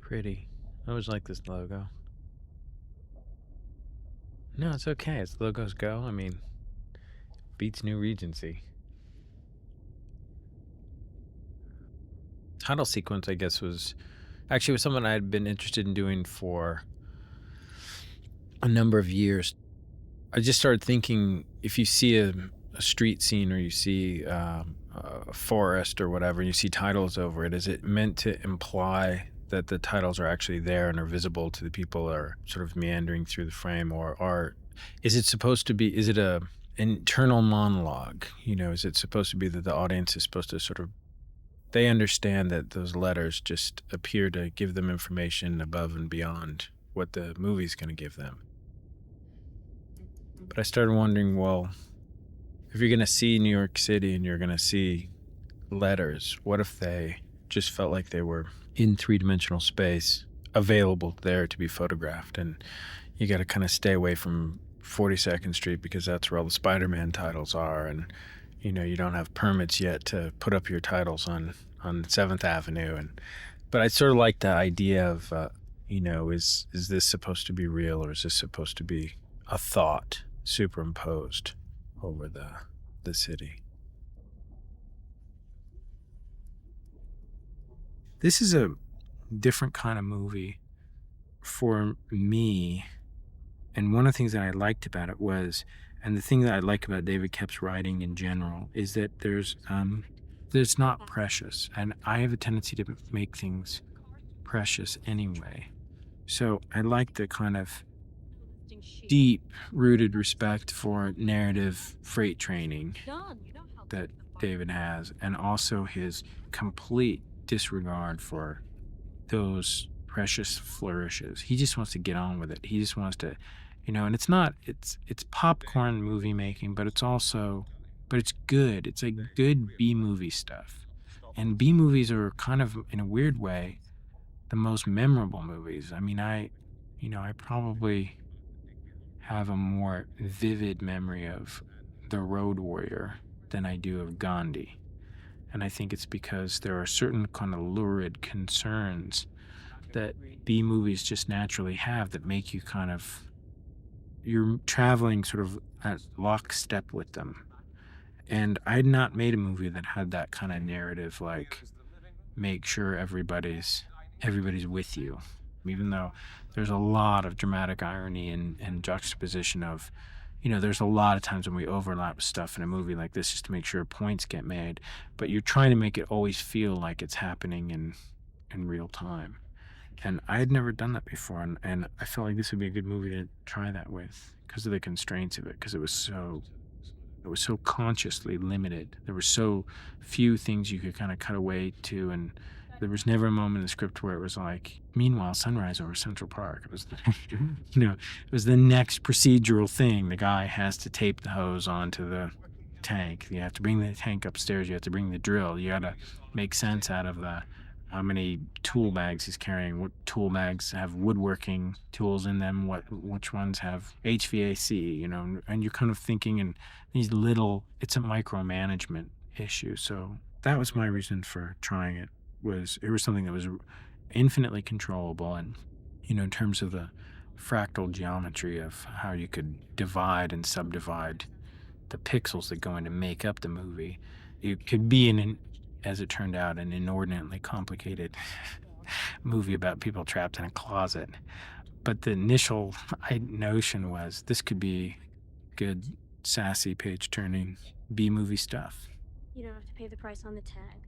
Pretty. I always like this logo. No, it's okay. As logos go, I mean, beats New Regency. Title sequence, I guess, was something I had been interested in doing for a number of years. I just started thinking, if you see a street scene, or you see a forest or whatever, and you see titles over it, is it meant to imply that the titles are actually there and are visible to the people that are sort of meandering through the frame, or is it supposed to be, is it a internal monologue? Is it supposed to be that the audience is supposed to sort of, they understand that those letters just appear to give them information above and beyond what the movie's going to give them? But I started wondering, well, if you're going to see New York City and you're going to see letters, what if they just felt like they were in three-dimensional space, available there to be photographed? And you got to kind of stay away from 42nd Street because that's where all the Spider-Man titles are. And, you don't have permits yet to put up your titles on 7th Avenue. But I sort of like the idea of, is this supposed to be real, or is this supposed to be a thought superimposed over the city? This is a different kind of movie for me. And one of the things that I liked about it was, and the thing that I like about David Koepp's writing in general, is that there's not precious. And I have a tendency to make things precious anyway. So I like the kind of deep rooted respect for narrative freight training that David has, and also his complete disregard for those precious flourishes. He just wants to get on with it. He just wants to, and it's popcorn movie making, but it's good. It's like good B movie stuff. And B movies are kind of, in a weird way, the most memorable movies. I mean, I probably have a more vivid memory of The Road Warrior than I do of Gandhi. And I think it's because there are certain kind of lurid concerns that B movies just naturally have that make you you're traveling sort of at lockstep with them. And I had not made a movie that had that kind of narrative, like make sure everybody's with you, even though there's a lot of dramatic irony and juxtaposition of, there's a lot of times when we overlap stuff in a movie like this just to make sure points get made, but you're trying to make it always feel like it's happening in real time. And I had never done that before, and I felt like this would be a good movie to try that with because of the constraints of it, because it was so consciously limited. There were so few things you could kind of cut away to, and there was never a moment in the script where it was like, meanwhile, sunrise over Central Park. It was, it was the next procedural thing. The guy has to tape the hose onto the tank. You have to bring the tank upstairs. You have to bring the drill. You got to make sense out of how many tool bags he's carrying. What tool bags have woodworking tools in them? Which ones have HVAC? And you're kind of thinking in these little. It's a micromanagement issue. So that was my reason for trying it. It was something that was infinitely controllable, and in terms of the fractal geometry of how you could divide and subdivide the pixels that go in to make up the movie, it could be as it turned out, an inordinately complicated movie about people trapped in a closet. But the initial notion was this could be good, sassy, page-turning B-movie stuff. You don't have to pay the price on the tag.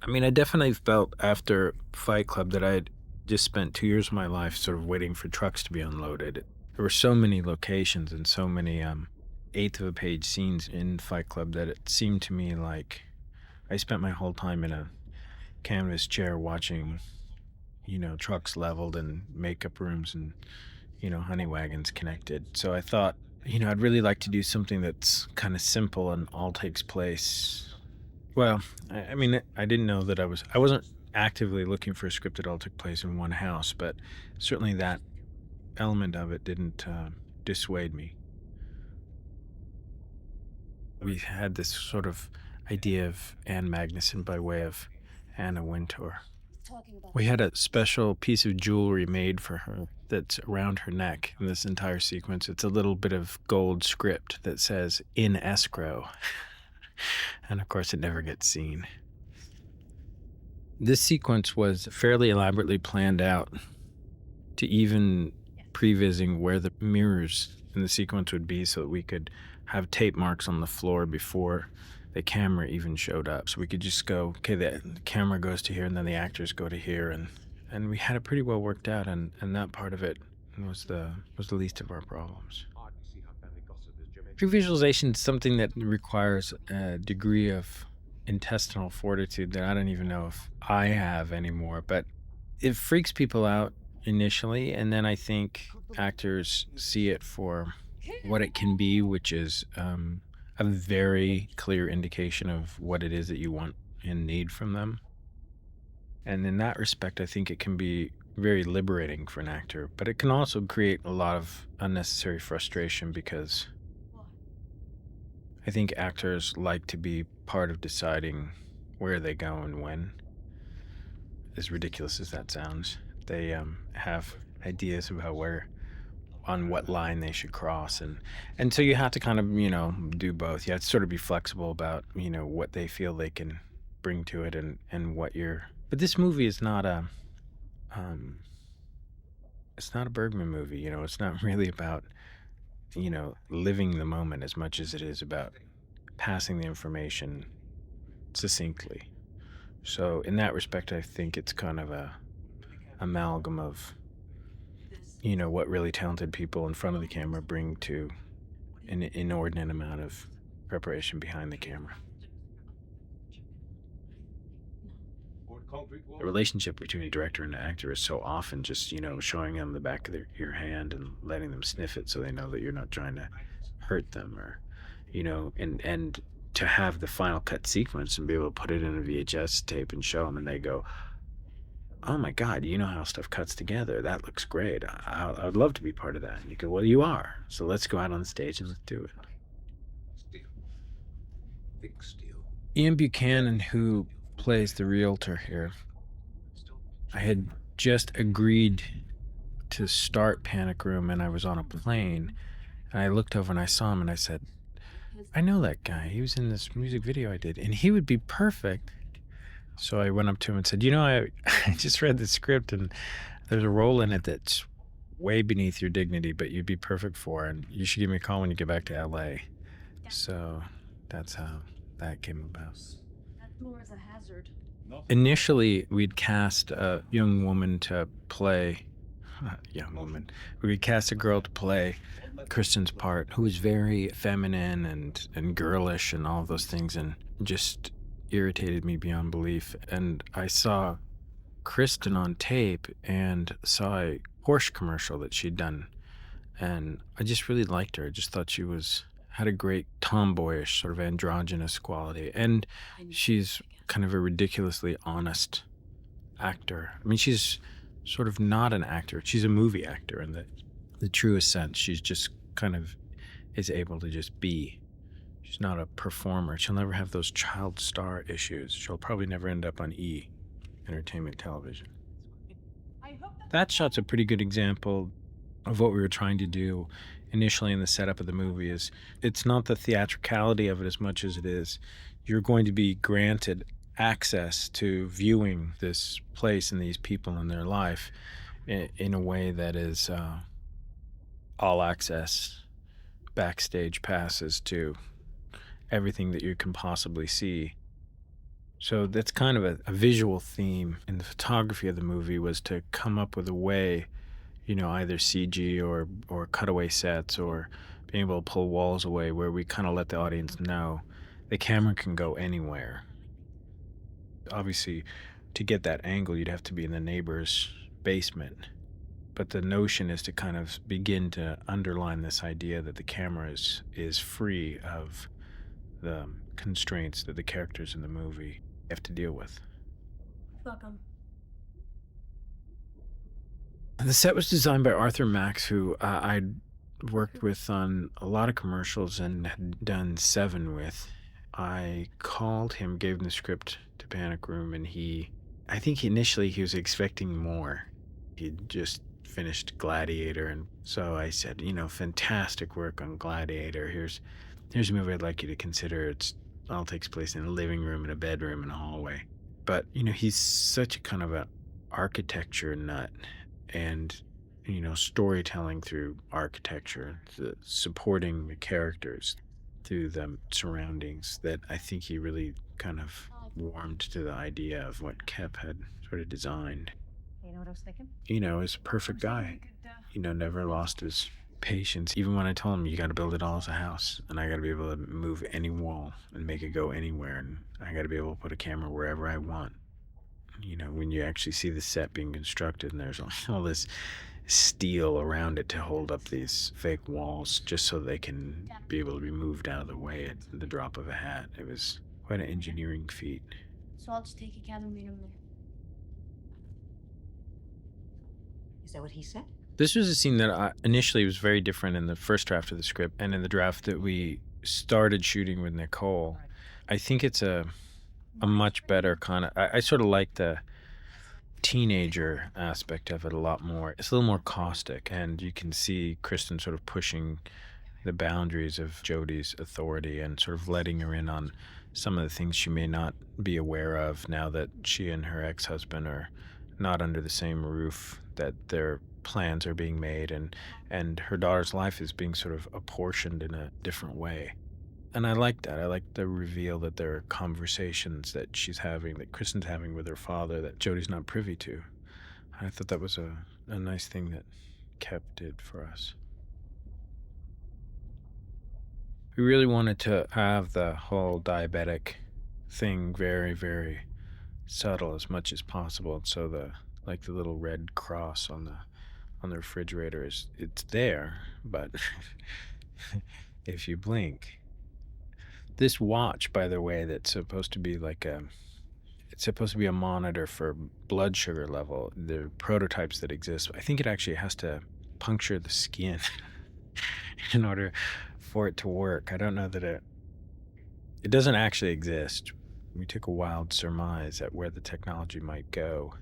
I mean, I definitely felt after Fight Club that I had just spent 2 years of my life sort of waiting for trucks to be unloaded. There were so many locations and so many eighth of a page scenes in Fight Club that it seemed to me like I spent my whole time in a canvas chair watching, trucks leveled and makeup rooms and, honey wagons connected. So I thought, I'd really like to do something that's kind of simple and all takes place. Well, I mean, I didn't know that I wasn't actively looking for a script that all took place in one house, but certainly that element of it didn't dissuade me. We had this sort of idea of Anne Magnuson by way of Anna Wintour. We had a special piece of jewelry made for her that's around her neck in this entire sequence. It's a little bit of gold script that says "in escrow," and of course, it never gets seen. This sequence was fairly elaborately planned out to even prevising where the mirrors in the sequence would be so that we could have tape marks on the floor before the camera even showed up. So we could just go, okay, the camera goes to here and then the actors go to here, and we had it pretty well worked out, and that part of it was the least of our problems. Previsualization is something that requires a degree of intestinal fortitude that I don't even know if I have anymore, but it freaks people out initially, and then I think actors see it for what it can be, which is a very clear indication of what it is that you want and need from them. And in that respect, I think it can be very liberating for an actor, but it can also create a lot of unnecessary frustration because I think actors like to be part of deciding where they go and when. As ridiculous as that sounds, they have ideas about on what line they should cross, and so you have to kind of do both. You have to sort of be flexible about what they feel they can bring to it and what you're. But this movie is not it's not a Bergman movie. It's not really about living the moment as much as it is about passing the information succinctly. So in that respect, I think it's kind of a amalgam of what really talented people in front of the camera bring to an inordinate amount of preparation behind the camera. The relationship between a director and an actor is so often just showing them the back of your hand and letting them sniff it so they know that you're not trying to hurt them, or and to have the final cut sequence and be able to put it in a VHS tape and show them, and they go, oh my God, you know how stuff cuts together. That looks great. I'd love to be part of that. And you go, well, you are. So let's go out on the stage and let's do it. Ian Buchanan, who plays the realtor here, I had just agreed to start Panic Room, and I was on a plane, and I looked over and I saw him and I said, I know that guy. He was in this music video I did, and he would be perfect. So I went up to him and said, I just read the script, and there's a role in it that's way beneath your dignity, but you'd be perfect for, and you should give me a call when you get back to LA. So that's how that came about. That's more as a hazard. Initially, we'd cast a young woman to play, we'd cast a girl to play Kristen's part, who was very feminine and girlish and all of those things, and just irritated me beyond belief. And I saw Kristen on tape and saw a Porsche commercial that she'd done, and I just really liked her. I just thought she had a great tomboyish sort of androgynous quality, and she's kind of a ridiculously honest actor. I mean, she's sort of not an actor. She's a movie actor in the truest sense. She's just kind of is able to just be. She's not a performer. She'll never have those child star issues. She'll probably never end up on E! Entertainment Television. That shot's a pretty good example of what we were trying to do initially in the setup of the movie. Is it's not the theatricality of it as much as it is you're going to be granted access to viewing this place and these people in their life in a way that is all access, backstage passes to everything that you can possibly see. So that's kind of a visual theme in the photography of the movie, was to come up with a way, either CG or cutaway sets or being able to pull walls away, where we kind of let the audience know the camera can go anywhere. Obviously, to get that angle, you'd have to be in the neighbor's basement. But the notion is to kind of begin to underline this idea that the camera is free of the constraints that the characters in the movie have to deal with. Welcome. The set was designed by Arthur Max, who I'd worked with on a lot of commercials and had done 7 with. I called him, gave him the script to Panic Room, and he I think initially he was expecting more. He'd just finished Gladiator, and so I said, fantastic work on Gladiator. Here's a movie I'd like you to consider. It's all takes place in a living room, in a bedroom, in a hallway. But he's such a kind of a architecture nut, and storytelling through architecture, supporting the characters through the surroundings, that I think he really kind of warmed to the idea of what Kep had sort of designed. You know what I was thinking? He's a perfect guy. Never lost his patience. Even when I told him, you got to build it all as a house, and I got to be able to move any wall and make it go anywhere, and I got to be able to put a camera wherever I want. When you actually see the set being constructed, and there's all this steel around it to hold up these fake walls just so they can be able to be moved out of the way at the drop of a hat. It was quite an engineering feat. So I'll just take a cab and meet him there. Is that what he said? This was a scene that initially was very different in the first draft of the script, and in the draft that we started shooting with Nicole. I think it's a much better kind of, I sort of like the teenager aspect of it a lot more. It's a little more caustic, and you can see Kristen sort of pushing the boundaries of Jodie's authority and sort of letting her in on some of the things she may not be aware of now that she and her ex-husband are not under the same roof, that their plans are being made, and her daughter's life is being sort of apportioned in a different way. And I like that. I like the reveal that there are conversations that she's having, that Kristen's having with her father, that Jodie's not privy to. I thought that was a nice thing that Kep did for us. We really wanted to have the whole diabetic thing very, very subtle as much as possible. So the little red cross on the refrigerator it's there, but if you blink. This watch, by the way, that's supposed to be it's supposed to be a monitor for blood sugar level. The prototypes that exist, I think it actually has to puncture the skin in order for it to work. I don't know that it doesn't actually exist. We took a wild surmise at where the technology might go.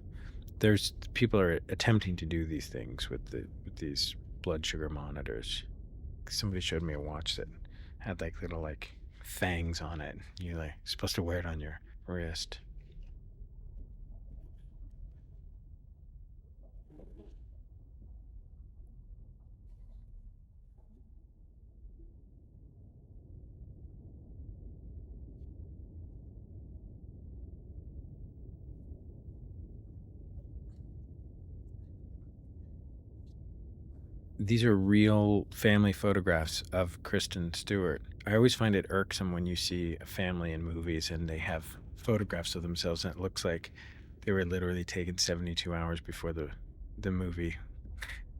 There's people are attempting to do these things with these blood sugar monitors. Somebody showed me a watch that had little fangs on it. You're supposed to wear it on your wrist. These are real family photographs of Kristen Stewart. I always find it irksome when you see a family in movies and they have photographs of themselves and it looks like they were literally taken 72 hours before the movie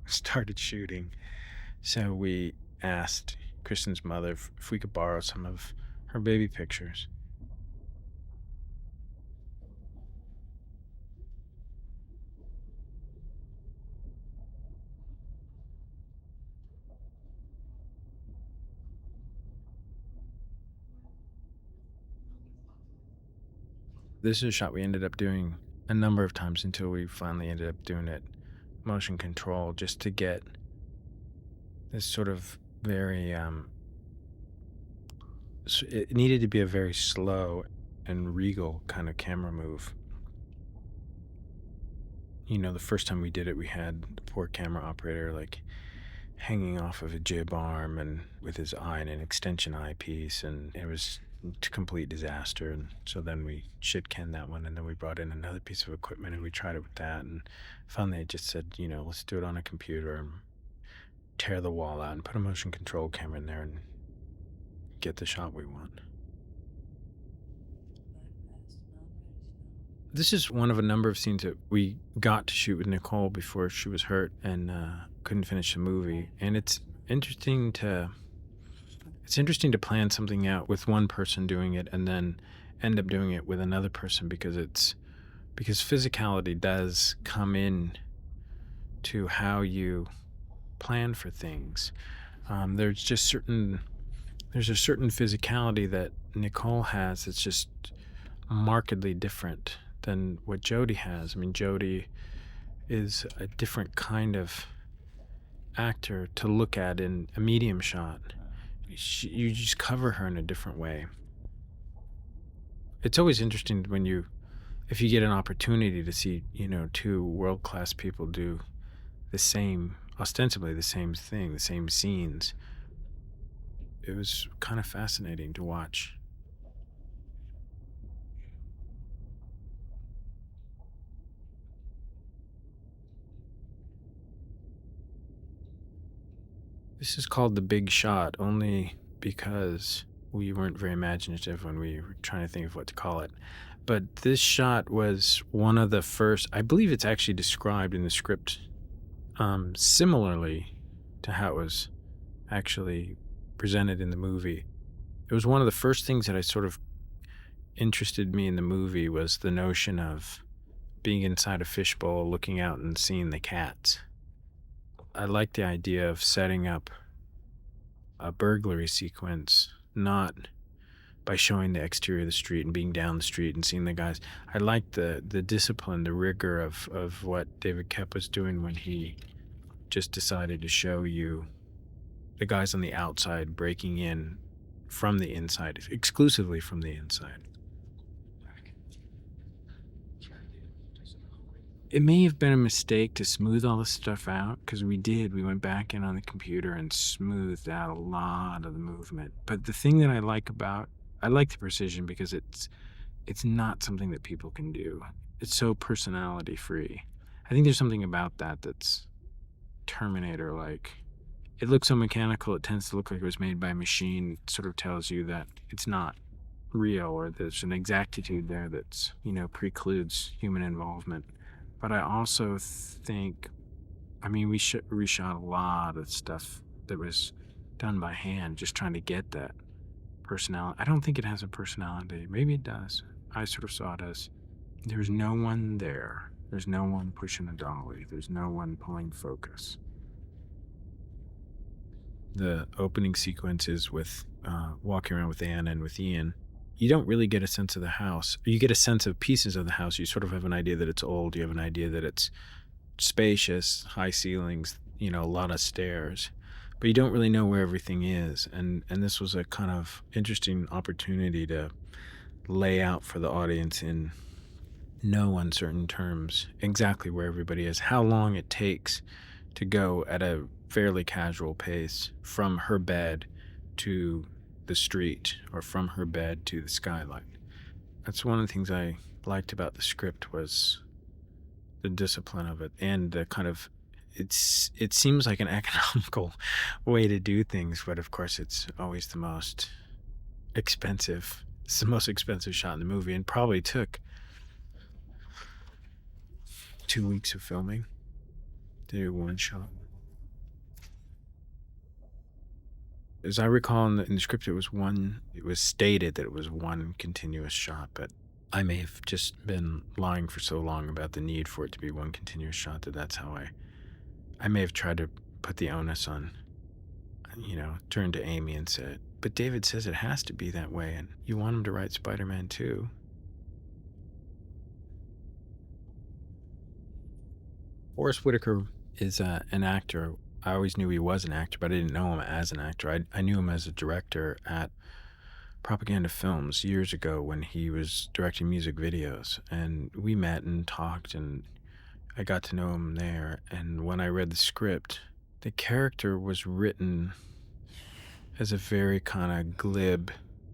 started shooting. So we asked Kristen's mother if we could borrow some of her baby pictures. This is a shot we ended up doing a number of times until we finally ended up doing it motion control, just to get this sort of very it needed to be a very slow and regal kind of camera move. The first time we did it, we had the poor camera operator hanging off of a jib arm and with his eye in an extension eyepiece, and it was a complete disaster. And so then we shit canned that one, and then we brought in another piece of equipment and we tried it with that, and finally it just said, let's do it on a computer and tear the wall out and put a motion control camera in there and get the shot we want. This is one of a number of scenes that we got to shoot with Nicole before she was hurt and couldn't finish the movie. And it's interesting to plan something out with one person doing it and then end up doing it with another person, because physicality does come in to how you plan for things. There's a certain physicality that Nicole has that's just markedly different than what Jodie has. I mean, Jodie is a different kind of actor to look at in a medium shot. You just cover her in a different way. It's always interesting if you get an opportunity to see, two world-class people do ostensibly the same thing, the same scenes. It was kind of fascinating to watch. This is called The Big Shot only because we weren't very imaginative when we were trying to think of what to call it. But this shot was one of the first, I believe it's actually described in the script similarly to how it was actually presented in the movie. It was one of the first things that I sort of interested me in the movie was the notion of being inside a fishbowl, looking out and seeing the cats. I like the idea of setting up a burglary sequence, not by showing the exterior of the street and being down the street and seeing the guys. I like the discipline, the rigor of what David Koepp was doing when he just decided to show you the guys on the outside breaking in from the inside, exclusively from the inside. It may have been a mistake to smooth all this stuff out, because we went back in on the computer and smoothed out a lot of the movement. But the thing that I like the precision because it's not something that people can do. It's so personality free. I think there's something about that's Terminator-like. It looks so mechanical, it tends to look like it was made by a machine. It sort of tells you that it's not real, or there's an exactitude there that's, precludes human involvement. But I also think, we reshot a lot of stuff that was done by hand, just trying to get that personality. I don't think it has a personality. Maybe it does. I sort of saw it as there's no one there. There's no one pushing a dolly. There's no one pulling focus. The opening sequence is with walking around with Anna and with Ian. You don't really get a sense of the house. You get a sense of pieces of the house. You sort of have an idea that it's old. You have an idea that it's spacious, high ceilings, a lot of stairs. But you don't really know where everything is. And this was a kind of interesting opportunity to lay out for the audience in no uncertain terms exactly where everybody is, how long it takes to go at a fairly casual pace from her bed to the street, or from her bed to the skylight. That's one of the things I liked about the script, was the discipline of it, and the kind of it seems like an economical way to do things, but of course it's always the most expensive. It's the most expensive shot in the movie, and probably took 2 weeks of filming to do one shot. As I recall in the script, it was stated that it was one continuous shot, but I may have just been lying for so long about the need for it to be one continuous shot that's how I may have tried to put the onus on, turned to Amy and said, but David says it has to be that way, and you want him to write Spider-Man 2. Forrest Whitaker is an actor. I always knew he was an actor, but I didn't know him as an actor. I knew him as a director at Propaganda Films years ago when he was directing music videos. And we met and talked, and I got to know him there. And when I read the script, the character was written as a very kind of glib,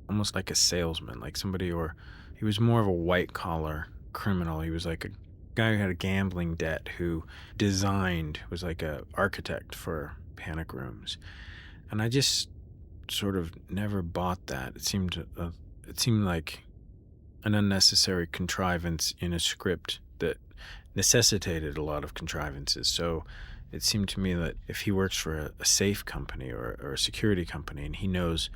almost like a salesman, like somebody, or he was more of a white-collar criminal. He was like a guy who had a gambling debt, who was like a architect for panic rooms. And I just sort of never bought that. It seemed like an unnecessary contrivance in a script that necessitated a lot of contrivances. So it seemed to me that if he works for a safe company or a security company, and he knows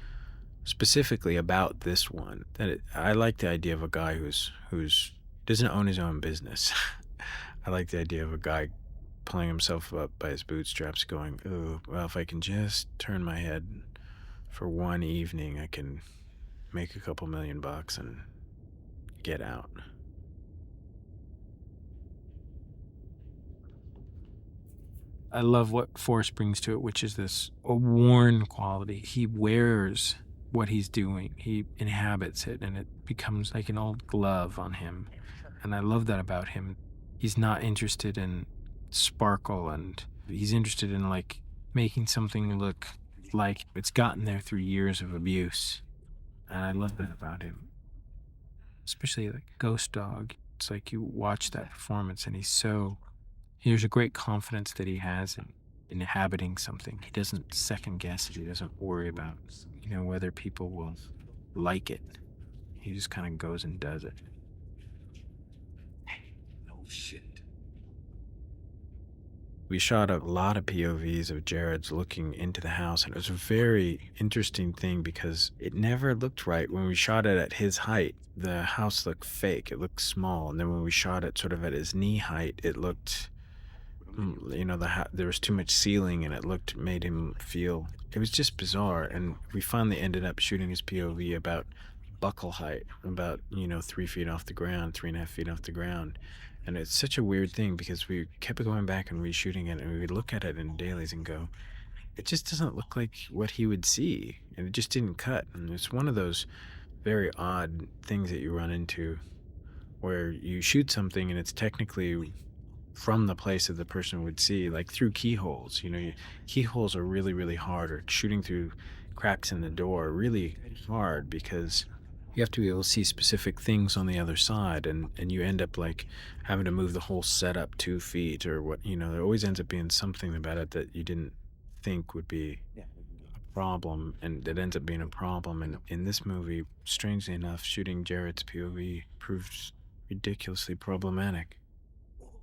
specifically about this one, I like the idea of a guy who's doesn't own his own business. I like the idea of a guy pulling himself up by his bootstraps going, oh, well, if I can just turn my head for one evening, I can make a couple $1 million and get out. I love what Forrest brings to it, which is this a worn quality. He wears what he's doing. He inhabits it, and it becomes like an old glove on him. And I love that about him. He's not interested in sparkle, and he's interested in like making something look like it's gotten there through years of abuse. And I love that about him. Especially like Ghost Dog. It's like you watch that performance and there's a great confidence that he has in inhabiting something. He doesn't second guess it. He doesn't worry about, whether people will like it. He just kind of goes and does it. No shit. We shot a lot of POVs of Jared's looking into the house, and it was a very interesting thing because it never looked right. When we shot it at his height, the house looked fake. It looked small. And then when we shot it sort of at his knee height, it looked, there was too much ceiling, and made him feel, it was just bizarre. And we finally ended up shooting his POV about buckle height, about, 3 feet off the ground, 3.5 feet off the ground. And it's such a weird thing because we kept going back and reshooting it, and we would look at it in dailies and go, it just doesn't look like what he would see. And it just didn't cut. And it's one of those very odd things that you run into where you shoot something and it's technically from the place that the person would see, like through keyholes. Keyholes are really, really hard, or shooting through cracks in the door are really hard because you have to be able to see specific things on the other side, and you end up like having to move the whole setup 2 feet or what, there always ends up being something about it that you didn't think would be a problem, and it ends up being a problem. And in this movie, strangely enough, shooting Jared's POV proved ridiculously problematic.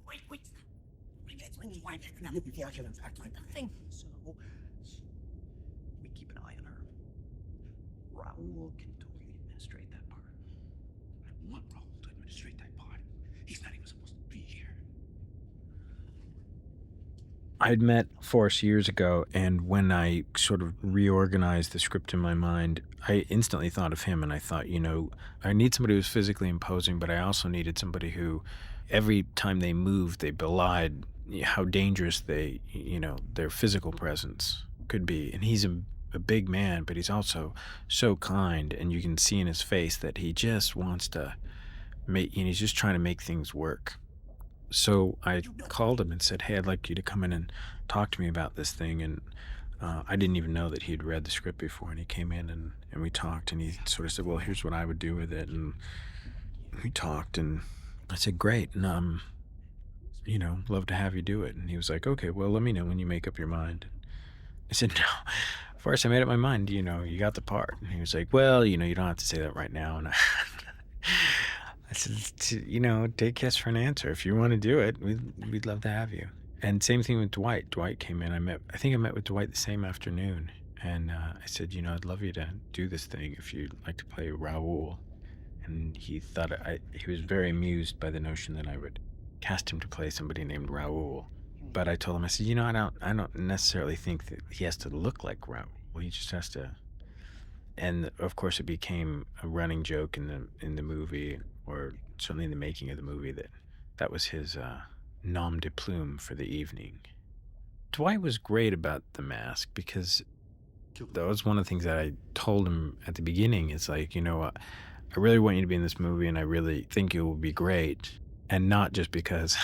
Wait. So, we keep an eye on her. Raul can totally administrate that part. I want Raul to administrate that part. He's not even supposed to be here. I'd met Forrest years ago, and when I sort of reorganized the script in my mind, I instantly thought of him, and I thought, I need somebody who's physically imposing, but I also needed somebody who, every time they moved, they belied how dangerous their physical presence could be. And he's a big man, but he's also so kind, and you can see in his face that he just wants to he's just trying to make things work. So I called him and said, hey, I'd like you to come in and talk to me about this thing. And I didn't even know that he'd read the script before. And he came in and we talked, and he sort of said, well, here's what I would do with it. And we talked, and I said, great. And love to have you do it. And he was like, okay, well, let me know when you make up your mind. I said, no, first I made up my mind, you got the part. And he was like, well, you don't have to say that right now. And I said, take yes for an answer. If you want to do it, we'd love to have you. And same thing with Dwight. Dwight came in. I think I met with Dwight the same afternoon. And I said, I'd love you to do this thing if you'd like to play Raul. And he thought, he was very amused by the notion that I would cast him to play somebody named Raul. But I told him, I said, I don't necessarily think that he has to look like Raul. He just has to. And of course, it became a running joke in the movie, or certainly in the making of the movie, that was his nom de plume for the evening. Dwight was great about the mask because that was one of the things that I told him at the beginning. It's like, I really want you to be in this movie, and I really think you will be great. And not just because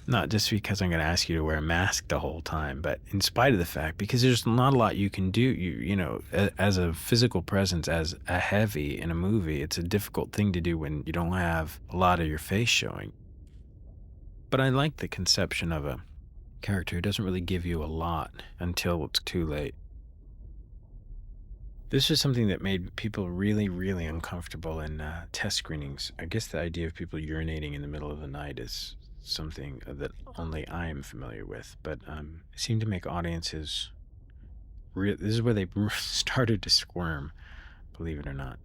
I'm going to ask you to wear a mask the whole time, but in spite of the fact, because there's not a lot you can do. As a physical presence, as a heavy in a movie, it's a difficult thing to do when you don't have a lot of your face showing. But I like the conception of a character who doesn't really give you a lot until it's too late. This is something that made people really, really uncomfortable in test screenings. I guess the idea of people urinating in the middle of the night is something that only I am familiar with, but it seemed to make audiences this is where they started to squirm, believe it or not.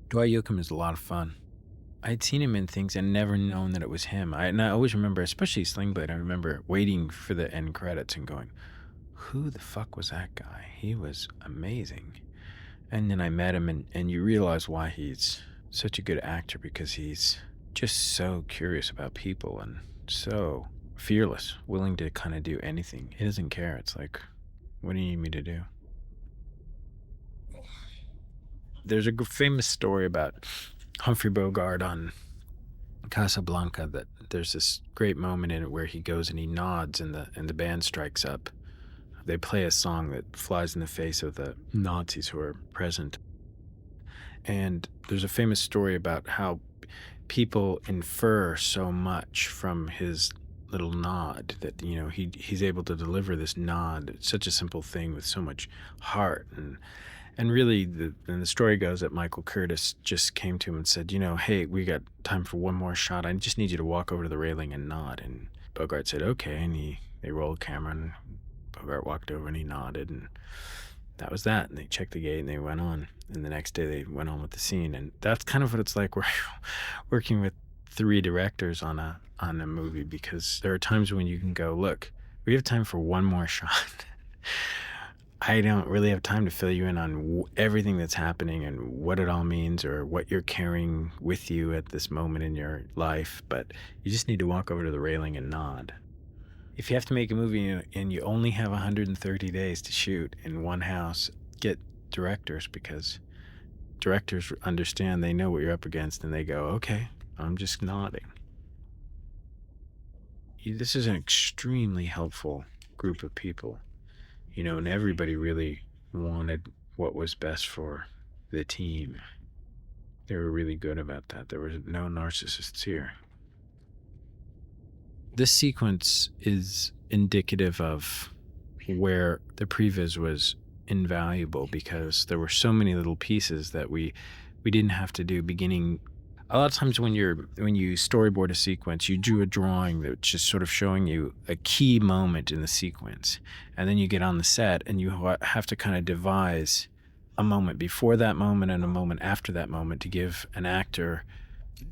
Dwight Yoakam is a lot of fun. I'd seen him in things and never known that it was him. And I always remember, especially Sling Blade, I remember waiting for the end credits and going, who the fuck was that guy? He was amazing. And then I met him, and you realize why he's such a good actor, because he's just so curious about people, and so fearless, willing to kind of do anything. He doesn't care. It's like, what do you need me to do? There's a famous story about Humphrey Bogart on Casablanca that there's this great moment in it where he goes and he nods and the band strikes up. They play a song that flies in the face of the Nazis who are present. And there's a famous story about how people infer so much from his little nod that, you know, he's able to deliver this nod. It's such a simple thing with so much heart. And really, the story goes that Michael Curtis just came to him and said, you know, hey, we got time for one more shot. I just need you to walk over to the railing and nod. And Bogart said, okay. And they rolled the camera and Bogart walked over and he nodded. And that was that. And they checked the gate and they went on. And the next day they went on with the scene. And that's kind of what it's like working with 3 directors on a movie, because there are times when you can go, look, we have time for one more shot. I don't really have time to fill you in on everything that's happening and what it all means or what you're carrying with you at this moment in your life, but you just need to walk over to the railing and nod. If you have to make a movie and you only have 130 days to shoot in one house, get directors, because directors understand, they know what you're up against, and they go, okay, I'm just nodding. This is an extremely helpful group of people. You know, and everybody really wanted what was best for the team. They were really good about that. There were no narcissists here. This sequence is indicative of where the previs was invaluable, because there were so many little pieces that we didn't have to do beginning. A lot of times when you storyboard a sequence, you do a drawing that's just sort of showing you a key moment in the sequence. And then you get on the set and you have to kind of devise a moment before that moment and a moment after that moment to give an actor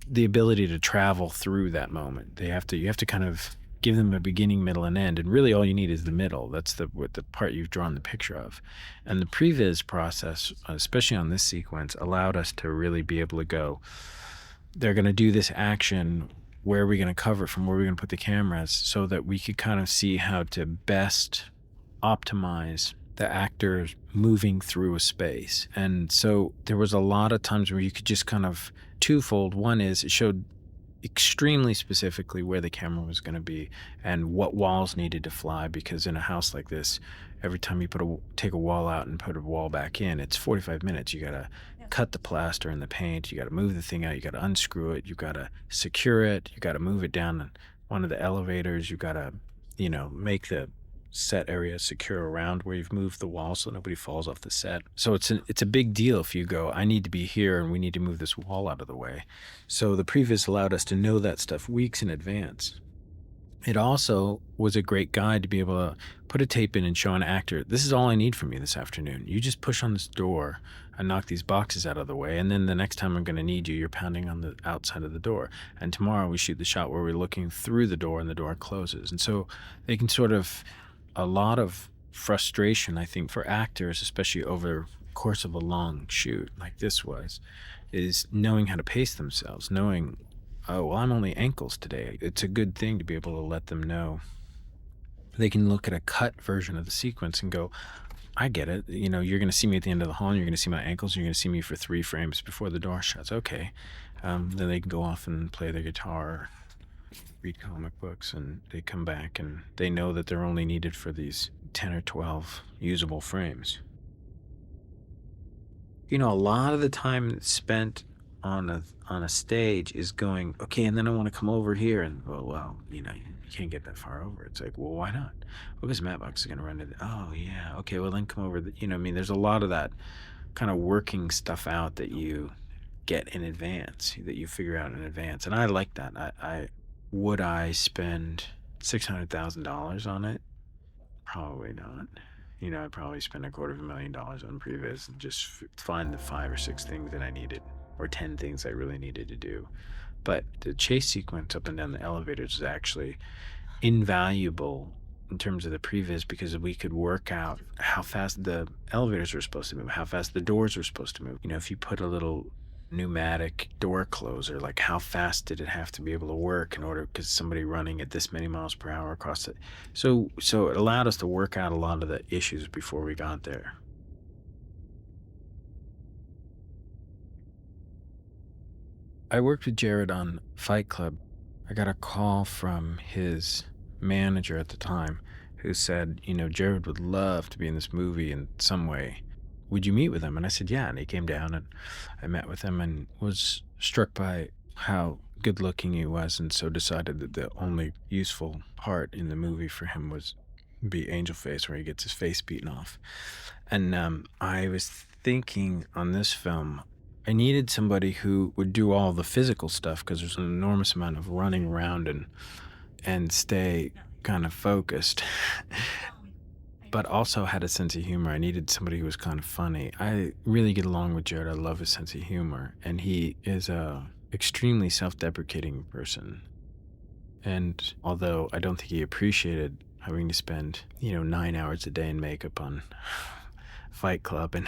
the ability to travel through that moment. You have to kind of give them a beginning, middle, and end. And really all you need is the middle. That's the part you've drawn the picture of. And the previs process, especially on this sequence, allowed us to really be able to go, they're going to do this action, where are we going to cover it from, where are we going to put the cameras, so that we could kind of see how to best optimize the actors moving through a space. And so there was a lot of times where you could just kind of twofold. One is it showed extremely specifically where the camera was going to be and what walls needed to fly, because in a house like this, every time you take a wall out and put a wall back in, it's 45 minutes. You got to cut the plaster and the paint, you got to move the thing out, you got to unscrew it, you got to secure it, you got to move it down one of the elevators, you got to, you know, make the set area secure around where you've moved the wall so nobody falls off the set. So it's a big deal if you go, I need to be here and we need to move this wall out of the way. So the previs allowed us to know that stuff weeks in advance. It also was a great guide to be able to put a tape in and show an actor, this is all I need from you this afternoon. You just push on this door and knock these boxes out of the way, and then the next time I'm going to need you, you're pounding on the outside of the door. And tomorrow we shoot the shot where we're looking through the door and the door closes. And so they can sort of, a lot of frustration, I think, for actors, especially over the course of a long shoot like this was, is knowing how to pace themselves, knowing, oh, well, I'm only ankles today. It's a good thing to be able to let them know. They can look at a cut version of the sequence and go, I get it. You know, you're going to see me at the end of the hall and you're going to see my ankles and you're going to see me for 3 frames before the door shuts. Okay. Then they can go off and play their guitar, read comic books, and they come back and they know that they're only needed for these 10 or 12 usable frames. You know, a lot of the time spent on a stage is going, okay, and then I want to come over here, and well, you know, you can't get that far over. It's like, well, why not? Well, because Matt Box is going to run to oh yeah, okay, well then come over. You know, I mean, there's a lot of that kind of working stuff out that you get in advance, that you figure out in advance, and I like that. Would I spend $600,000 on it? Probably not. You know, I'd probably spend $250,000 on previs and just find the 5 or 6 things that I needed, or 10 things I really needed to do. But the chase sequence up and down the elevators is actually invaluable in terms of the previs, because we could work out how fast the elevators were supposed to move, how fast the doors were supposed to move. You know, if you put a little pneumatic door closer. Like, how fast did it have to be able to work in order, because somebody running at this many miles per hour across it. So it allowed us to work out a lot of the issues before we got there. I worked with Jared on Fight Club. I got a call from his manager at the time who said, Jared would love to be in this movie in some way. Would you meet with him? And I said, yeah. And he came down and I met with him and was struck by how good looking he was, and so decided that the only useful part in the movie for him was be Angel Face, where he gets his face beaten off. And I was thinking on this film, I needed somebody who would do all the physical stuff, because there's an enormous amount of running around and stay kind of focused, but also had a sense of humor. I needed somebody who was kind of funny. I really get along with Jared. I love his sense of humor, and he is a extremely self-deprecating person. And although I don't think he appreciated having to spend 9 hours a day in makeup on Fight Club and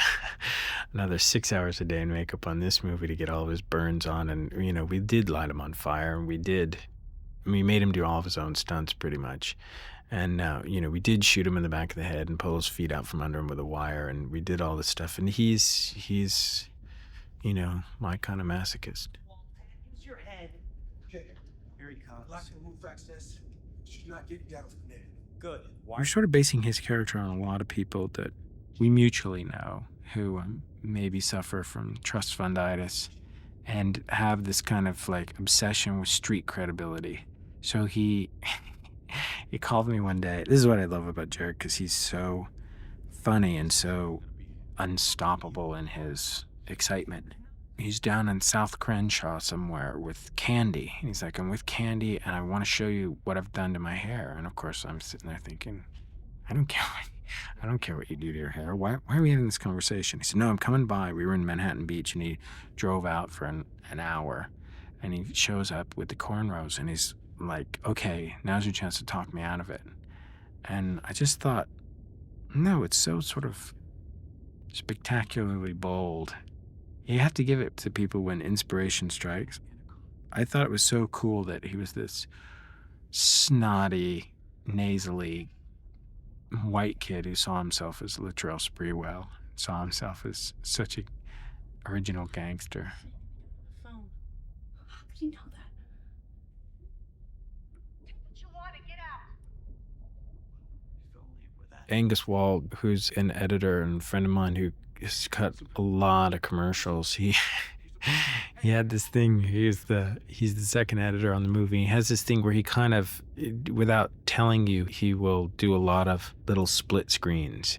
another 6 hours a day in makeup on this movie to get all of his burns on, and we did light him on fire, and we made him do all of his own stunts pretty much. And we did shoot him in the back of the head and pull his feet out from under him with a wire, and we did all this stuff. And he's my kind of masochist. Use your head. Okay. Here he comes. Lock and move access. Should not get you out from there. Good. We're sort of basing his character on a lot of people that we mutually know who maybe suffer from trust funditis and have this kind of like obsession with street credibility. So he called me one day. This is what I love about Jared, because he's so funny and so unstoppable in his excitement. He's down in South Crenshaw somewhere with Candy. And he's like, I'm with Candy and I want to show you what I've done to my hair. And of course I'm sitting there thinking, I don't care what you do to your hair. Why are we having this conversation? He said, no, I'm coming by. We were in Manhattan Beach, and he drove out for an hour, and he shows up with the cornrows, and he's like, okay, now's your chance to talk me out of it. And I just thought, no, it's so sort of spectacularly bold. You have to give it to people when inspiration strikes. I thought it was so cool that he was this snotty, nasally white kid who saw himself as Latrell Sprewell, saw himself as such a original gangster. Phone. How could you know that? Angus Wald, who's an editor and friend of mine who has cut a lot of commercials, he had this thing. He's the second editor on the movie. He has this thing where he kind of, without telling you, he will do a lot of little split screens.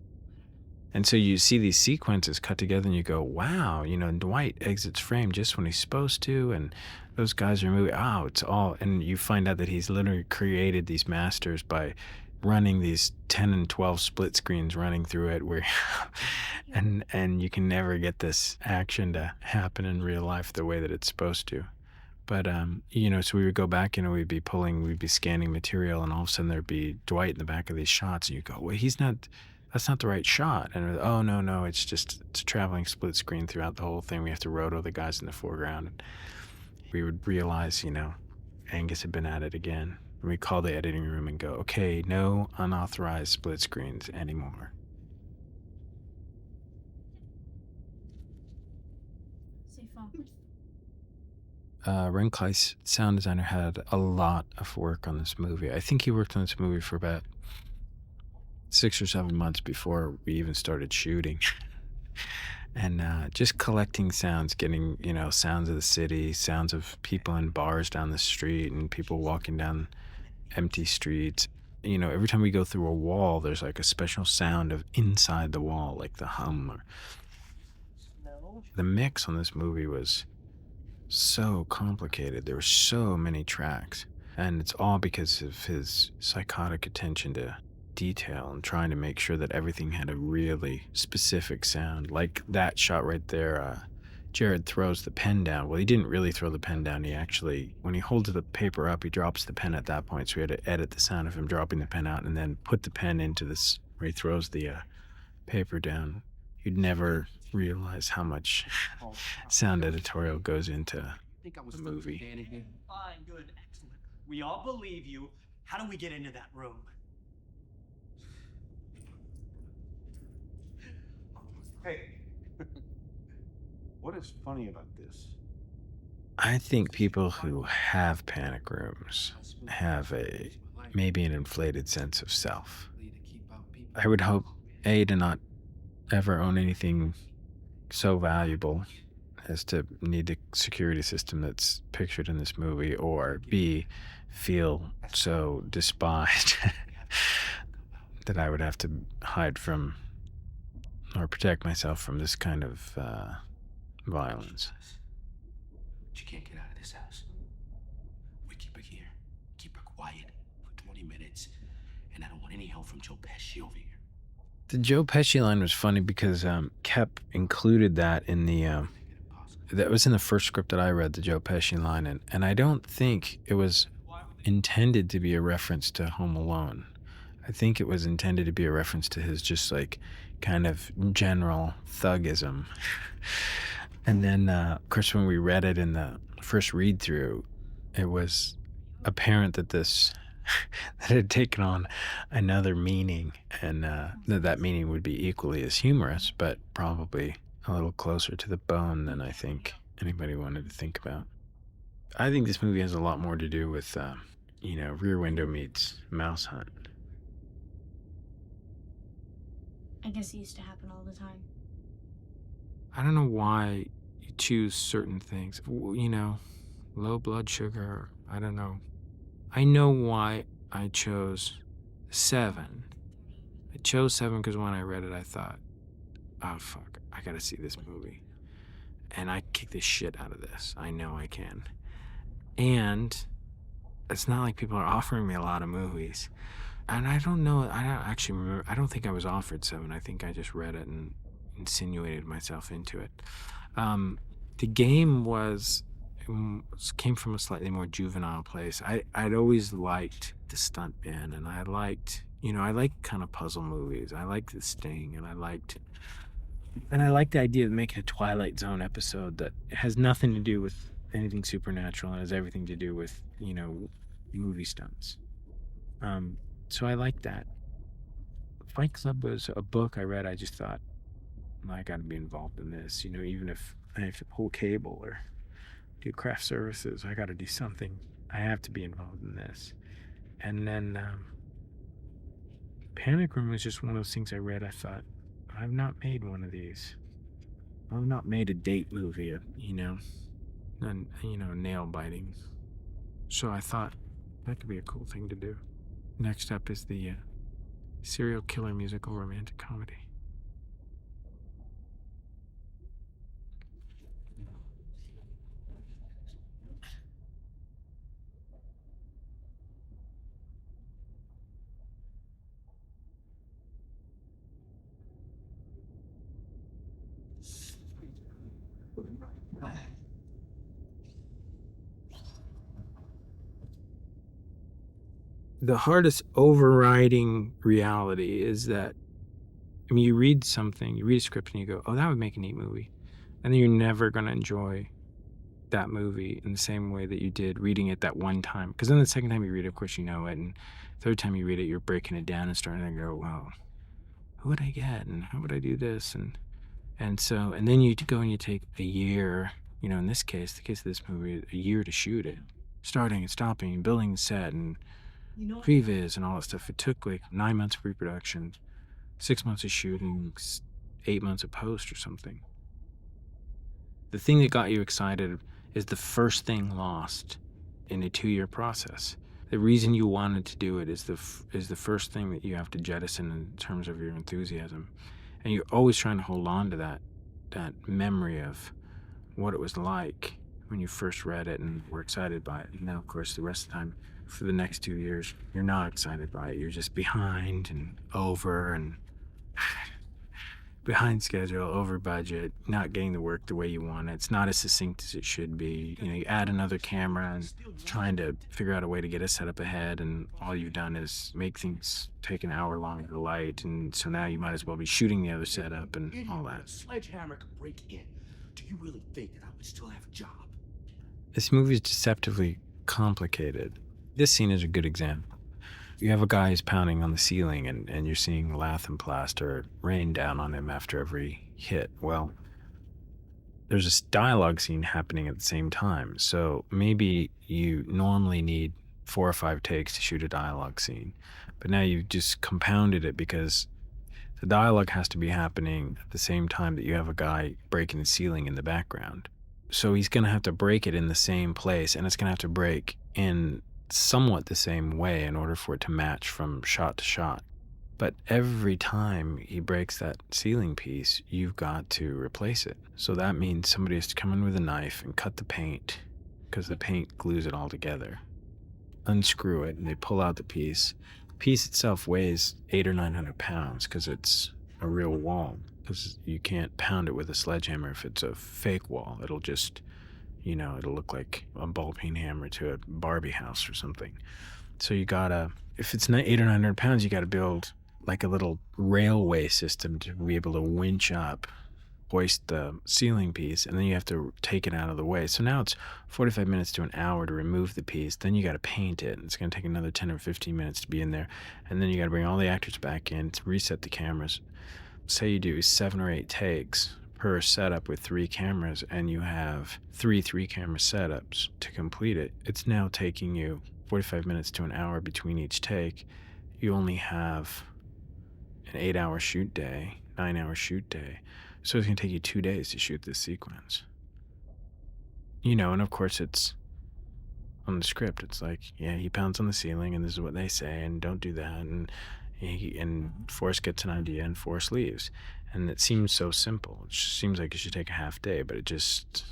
And so you see these sequences cut together and you go, wow, Dwight exits frame just when he's supposed to, and those guys are moving. Oh, it's all, and you find out that he's literally created these masters by running these 10 and 12 split screens running through it, where and you can never get this action to happen in real life the way that it's supposed to. But so we would go back, we'd be scanning material, and all of a sudden there'd be Dwight in the back of these shots, and you go, well, that's not the right shot. And oh no, it's a traveling split screen throughout the whole thing. We have to roto the guys in the foreground. And we would realize, Angus had been at it again. And we call the editing room and go, okay, no unauthorized split screens anymore. Say phone. Ren Kleiss, sound designer, had a lot of work on this movie. I think he worked on this movie for about 6 or 7 months before we even started shooting. And just collecting sounds, getting, sounds of the city, sounds of people in bars down the street and people walking down empty streets. Every time we go through a wall, there's like a special sound of inside the wall, like the hum. The mix on this movie was so complicated. There were so many tracks, and it's all because of his psychotic attention to detail and trying to make sure that everything had a really specific sound. Like that shot right there, Jared throws the pen down. Well, he didn't really throw the pen down. He actually, when he holds the paper up, he drops the pen at that point. So we had to edit the sound of him dropping the pen out and then put the pen into this where he throws the paper down. you'd never realize how much sound editorial goes into a movie. Fine, good, excellent. We all believe you. How do we get into that room? Hey. What is funny about this? I think people who have panic rooms have maybe an inflated sense of self. I would hope, A, to not ever own anything so valuable as to need a security system that's pictured in this movie, or B, feel so despised that I would have to hide from or protect myself from this kind of violence. But you can't get out of this house. We keep her here. Keep her quiet for 20 minutes. And I don't want any help from Joe Pesci over here. The Joe Pesci line was funny because Kep included that in the that was in the first script that I read, the Joe Pesci line, and I don't think it was intended to be a reference to Home Alone. I think it was intended to be a reference to his just like kind of general thuggism. And then, of course, when we read it in the first read through, it was apparent that that it had taken on another meaning, and that meaning would be equally as humorous, but probably a little closer to the bone than I think anybody wanted to think about. I think this movie has a lot more to do with, Rear Window meets Mouse Hunt. I guess it used to happen all the time. I don't know why you choose certain things. Low blood sugar, I don't know. I know why I chose 7. I chose 7 because when I read it, I thought, oh, fuck, I gotta see this movie. And I kick the shit out of this. I know I can. And it's not like people are offering me a lot of movies. And I don't know, I don't actually remember, I don't think I was offered 7. I think I just read it and insinuated myself into it. The game came from a slightly more juvenile place. I'd always liked the stuntman, and I liked kind of puzzle movies. I liked The Sting, and I liked the idea of making a Twilight Zone episode that has nothing to do with anything supernatural and has everything to do with, movie stunts. So I liked that. Fight Club was a book I read. I just thought, I got to be involved in this. Even if I have to pull cable or do craft services, I got to do something. I have to be involved in this. And then Panic Room was just one of those things I read. I thought, I've not made one of these. I've not made a date movie, nail biting. So I thought that could be a cool thing to do. Next up is the serial killer musical romantic comedy. The hardest overriding reality is that, you read a script and you go, oh, that would make a neat movie. And then you're never going to enjoy that movie in the same way that you did reading it that one time. Because then the second time you read it, of course, you know it. And the third time you read it, you're breaking it down and starting to go, well, who would I get? And how would I do this? And then you go and you take a year, in this case, the case of this movie, a year to shoot it. Starting and stopping and building the set and previs and all that stuff. It took like 9 months of pre-production, 6 months of shooting, 8 months of post or something. The thing that got you excited is the first thing lost in a 2-year process. The reason you wanted to do it is the first thing that you have to jettison in terms of your enthusiasm. And you're always trying to hold on to that memory of what it was like when you first read it and were excited by it. And now, of course, the rest of the time, for the next 2 years, you're not excited by it. You're just behind and over, and behind schedule, over budget, not getting the work the way you want. It's not as succinct as it should be. You add another camera and trying to figure out a way to get a setup ahead, and all you've done is make things take an hour longer to light, and so now you might as well be shooting the other setup and all that. Sledgehammer could break in. Do you really think that I would still have a job? This movie is deceptively complicated. This scene is a good example. You have a guy who's pounding on the ceiling, and you're seeing lath and plaster rain down on him after every hit. Well, there's this dialogue scene happening at the same time. So maybe you normally need 4 or 5 takes to shoot a dialogue scene, but now you've just compounded it because the dialogue has to be happening at the same time that you have a guy breaking the ceiling in the background. So he's going to have to break it in the same place, and it's going to have to break in somewhat the same way in order for it to match from shot to shot. But every time he breaks that ceiling piece, you've got to replace it. So that means somebody has to come in with a knife and cut the paint, because the paint glues it all together. Unscrew it, and they pull out the piece. The piece itself weighs 800 or 900 pounds because it's a real wall, because you can't pound it with a sledgehammer if it's a fake wall. It'll just, it'll look like a ball peen hammer to a Barbie house or something. So you gotta, if it's 800 or 900 pounds, you gotta build like a little railway system to be able to winch up, hoist the ceiling piece, and then you have to take it out of the way. So now it's 45 minutes to an hour to remove the piece. Then you gotta paint it, and it's gonna take another 10 or 15 minutes to be in there. And then you gotta bring all the actors back in to reset the cameras. Say you do 7 or 8 takes per setup with 3 cameras, and you have 3 3-camera setups to complete it. It's now taking you 45 minutes to an hour between each take. You only have an 8-hour shoot day, 9-hour shoot day. So it's going to take you 2 days to shoot this sequence. And of course it's on the script. It's like, yeah, he pounds on the ceiling and this is what they say, and don't do that. And Forrest gets an idea and Forrest leaves. And it seems so simple. It just seems like it should take a half day, but it just,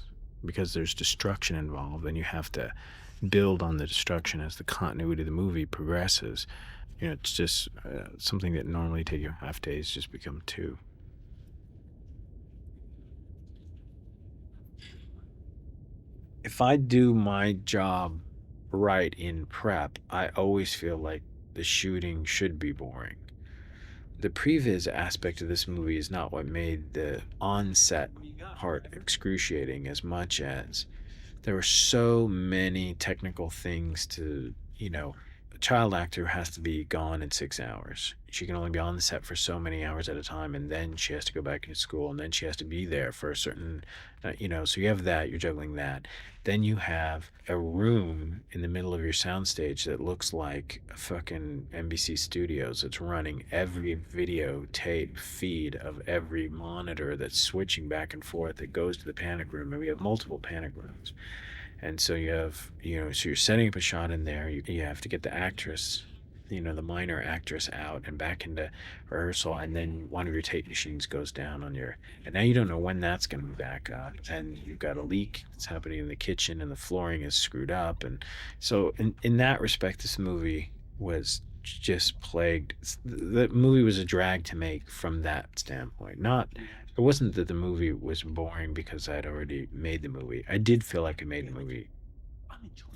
because there's destruction involved, and you have to build on the destruction as the continuity of the movie progresses. It's just something that normally take you half days just become 2. If I do my job right in prep, I always feel like the shooting should be boring. The previs aspect of this movie is not what made the on-set part excruciating as much as there were so many technical things to, a child actor has to be gone in 6 hours. She can only be on the set for so many hours at a time, and then she has to go back to school, and then she has to be there for a certain, so you have that, you're juggling that. Then you have a room in the middle of your soundstage that looks like a fucking NBC Studios. It's running every videotape feed of every monitor that's switching back and forth that goes to the panic room, and we have multiple panic rooms. And so you have, so you're setting up a shot in there. You have to get the actress, the minor actress out and back into rehearsal. And then one of your tape machines goes down on and now you don't know when that's going to be back up. And you've got a leak that's happening in the kitchen, and the flooring is screwed up. And so in that respect, this movie was just plagued. The movie was a drag to make from that standpoint. It wasn't that the movie was boring because I'd already made the movie. I did feel like I made the movie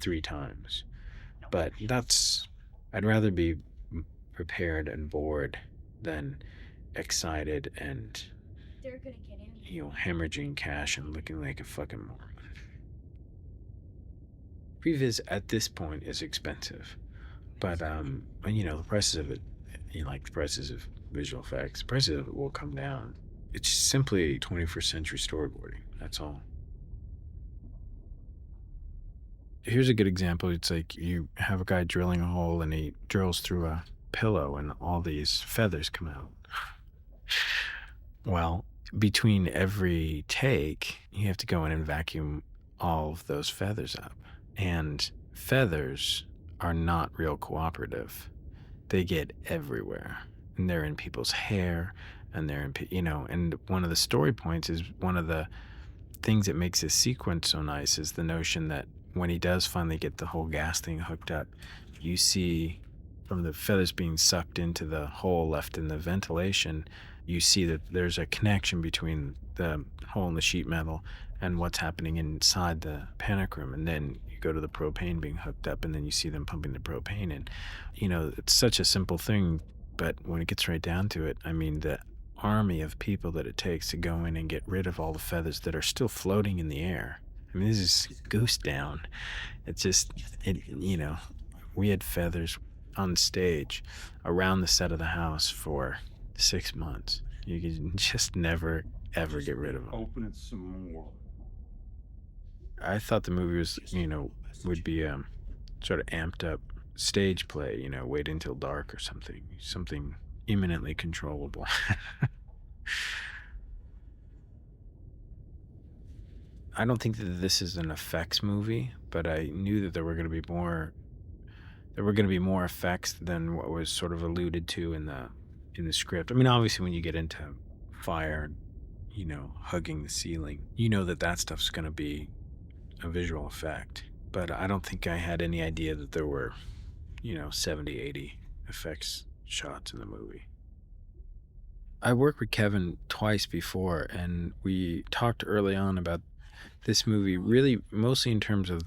3 times. But I'd rather be prepared and bored than excited and, They're gonna get in. hemorrhaging cash and looking like a fucking moron. Previs at this point is expensive. But, the prices of it, like the prices of visual effects, the prices of it will come down. It's simply 21st century storyboarding. That's all. Here's a good example. It's like you have a guy drilling a hole, and he drills through a pillow, and all these feathers come out. Well, between every take, you have to go in and vacuum all of those feathers up. And feathers are not real cooperative. They get everywhere, and they're in people's hair, and they're in, and one of the story points is one of the things that makes this sequence so nice is the notion that when he does finally get the whole gas thing hooked up, you see from the feathers being sucked into the hole left in the ventilation, You see that there's a connection between the hole in the sheet metal and what's happening inside the panic room. And then you go to the propane being hooked up, and then you see them pumping the propane in. It's such a simple thing, but when it gets right down to it, I mean, the army of people that it takes to go in and get rid of all the feathers that are still floating in the air. I mean, this is goose down. It's just, we had feathers on stage around the set of the house for 6 months. You can just never, ever get rid of them. Open it some more. I thought the movie was, would be sort of amped up stage play, wait until dark or something imminently controllable. I don't think that this is an effects movie, but I knew that there were going to be more effects than what was sort of alluded to in the script. I mean, obviously when you get into fire, hugging the ceiling, that stuff's going to be a visual effect. But I don't think I had any idea that there were, 70, 80 effects shots in the movie. I worked with Kevin twice before, and we talked early on about this movie, really mostly in terms of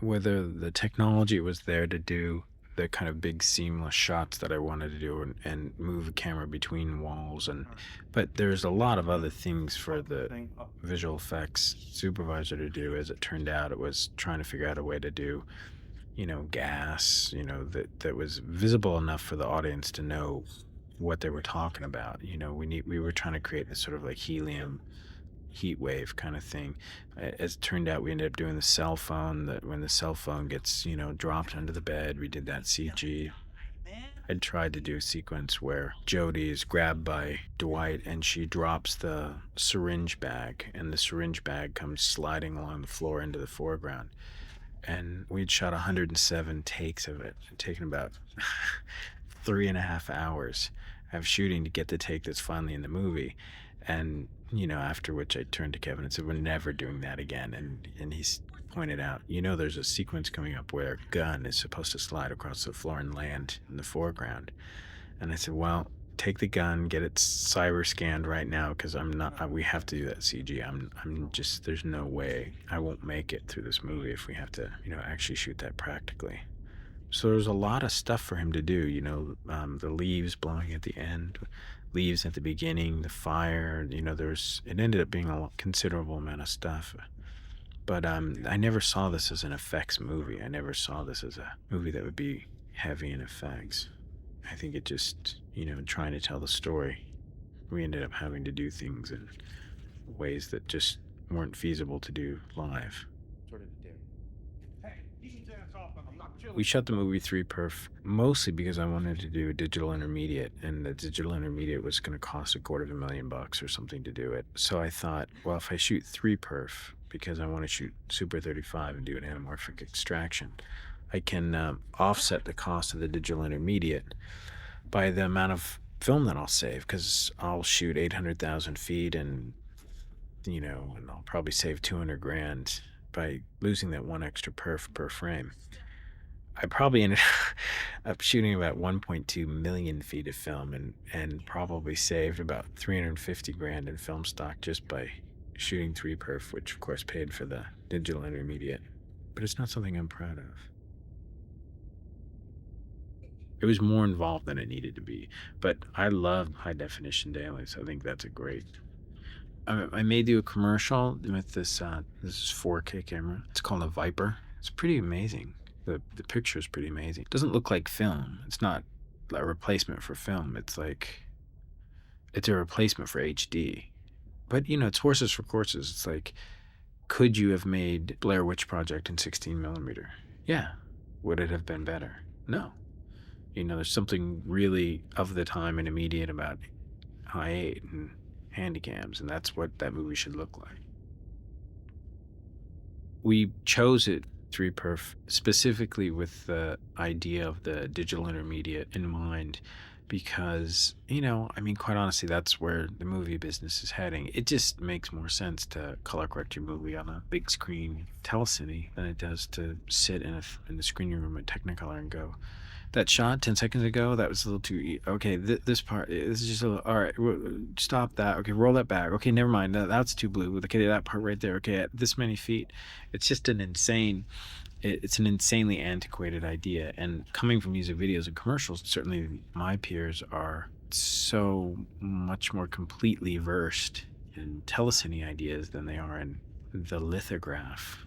whether the technology was there to do the kind of big seamless shots that I wanted to do and move the camera between walls. But there's a lot of other things for the visual effects supervisor to do. As it turned out, it was trying to figure out a way to do, gas, that was visible enough for the audience to know what they were talking about. We were trying to create this sort of like helium heat wave kind of thing. As it turned out, we ended up doing the cell phone, that when the cell phone gets, dropped under the bed, we did that CG. I'd tried to do a sequence where Jodie is grabbed by Dwight and she drops the syringe bag, and the syringe bag comes sliding along the floor into the foreground. And we'd shot 107 takes of it. It'd taken about 3.5 hours of shooting to get the take that's finally in the movie. And, after which I turned to Kevin and said, we're never doing that again. And he's pointed out, there's a sequence coming up where a gun is supposed to slide across the floor and land in the foreground. And I said, well, take the gun, get it cyber scanned right now, because we have to do that CG. I'm just, there's no way I won't make it through this movie if we have to, actually shoot that practically. So there's a lot of stuff for him to do, the leaves blowing at the end, leaves at the beginning, the fire, it ended up being a considerable amount of stuff. But I never saw this as an effects movie. I never saw this as a movie that would be heavy in effects. I think it just, trying to tell the story, we ended up having to do things in ways that just weren't feasible to do live. We shot the movie 3-perf mostly because I wanted to do a digital intermediate, and the digital intermediate was going to cost $250,000 or something to do it. So I thought, well, if I shoot 3-perf, because I want to shoot Super 35 and do an anamorphic extraction, I can offset the cost of the digital intermediate by the amount of film that I'll save, because I'll shoot 800,000 feet and I'll probably save $200,000 by losing that one extra perf per frame. I probably ended up shooting about 1.2 million feet of film and probably saved about $350,000 in film stock just by shooting 3-perf, which of course paid for the digital intermediate. But it's not something I'm proud of. It was more involved than it needed to be, but I love high definition dailies. I think that's a great. I may do a commercial with this 4K camera. It's called a Viper. It's pretty amazing. The picture is pretty amazing. It doesn't look like film. It's not a replacement for film. It's a replacement for HD. But, it's horses for courses. It's like, could you have made Blair Witch Project in 16 millimeter? Yeah. Would it have been better? No. There's something really of the time and immediate about high 8 and handycams, and that's what that movie should look like. We chose it 3-perf specifically with the idea of the digital intermediate in mind, because quite honestly, that's where the movie business is heading. It just makes more sense to color correct your movie on a big screen telecine than it does to sit in the screening room at Technicolor and go, that shot 10 seconds ago, that was a little too okay, this part, this is just a little, all right, stop that. Okay, roll that back. Okay, never mind. That's too blue. Okay, that part right there. Okay, at this many feet. It's just an insane, it's an insanely antiquated idea. And coming from music videos and commercials, certainly my peers are so much more completely versed in telecine ideas than they are in the lithograph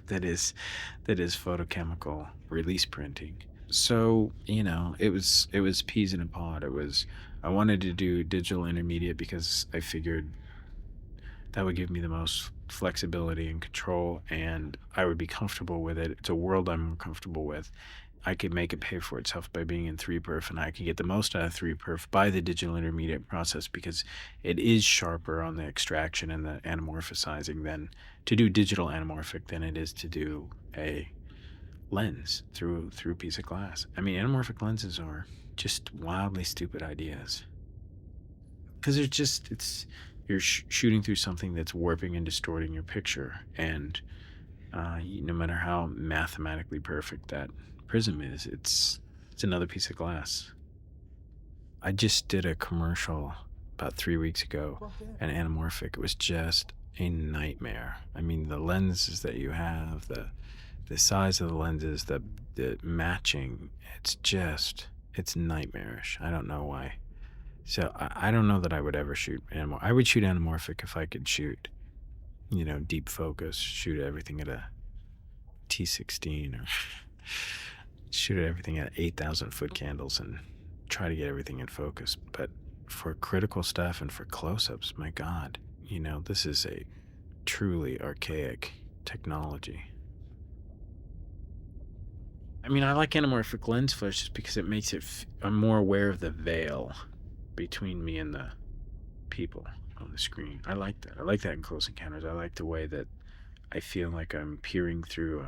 that is photochemical release printing. So, it was peas in a pod. I wanted to do digital intermediate because I figured that would give me the most flexibility and control, and I would be comfortable with it. It's a world I'm more comfortable with. I could make it pay for itself by being in 3perf, and I could get the most out of 3perf by the digital intermediate process because it is sharper on the extraction and the anamorphizing than to do digital anamorphic than it is to do a lens through a piece of glass. I mean, anamorphic lenses are just wildly stupid ideas because you're shooting through something that's warping and distorting your picture, and no matter how mathematically perfect that prism is, it's another piece of glass. I just did a commercial about 3 weeks ago, an anamorphic. It was just a nightmare. I mean, the lenses that you have, the size of the lenses, the matching, it's nightmarish. I don't know why. So I don't know that I would ever shoot anamorphic. I would shoot anamorphic if I could shoot, deep focus, shoot everything at a T16 or shoot everything at 8,000 foot candles and try to get everything in focus. But for critical stuff and for close-ups, my God, this is a truly archaic technology. I mean, I like anamorphic lens flares just because it makes I'm more aware of the veil between me and the people on the screen. I like that. I like that in Close Encounters. I like the way that I feel like I'm peering through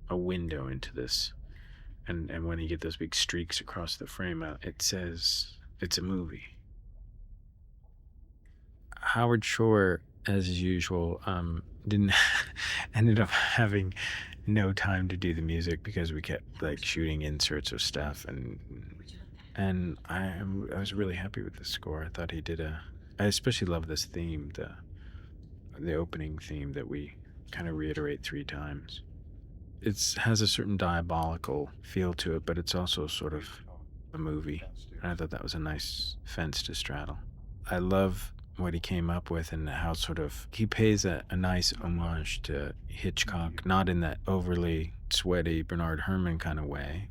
a window into this. And when you get those big streaks across the frame, it says it's a movie. Howard Shore, as usual, ended up having no time to do the music because we kept shooting inserts of stuff, and I was really happy with the score. I thought he did I especially love this theme, the opening theme that we kind of reiterate 3 times. It has a certain diabolical feel to it, but it's also sort of a movie. And I thought that was a nice fence to straddle. I love what he came up with and how he pays a nice homage to Hitchcock, not in that overly sweaty Bernard Herrmann kind of way.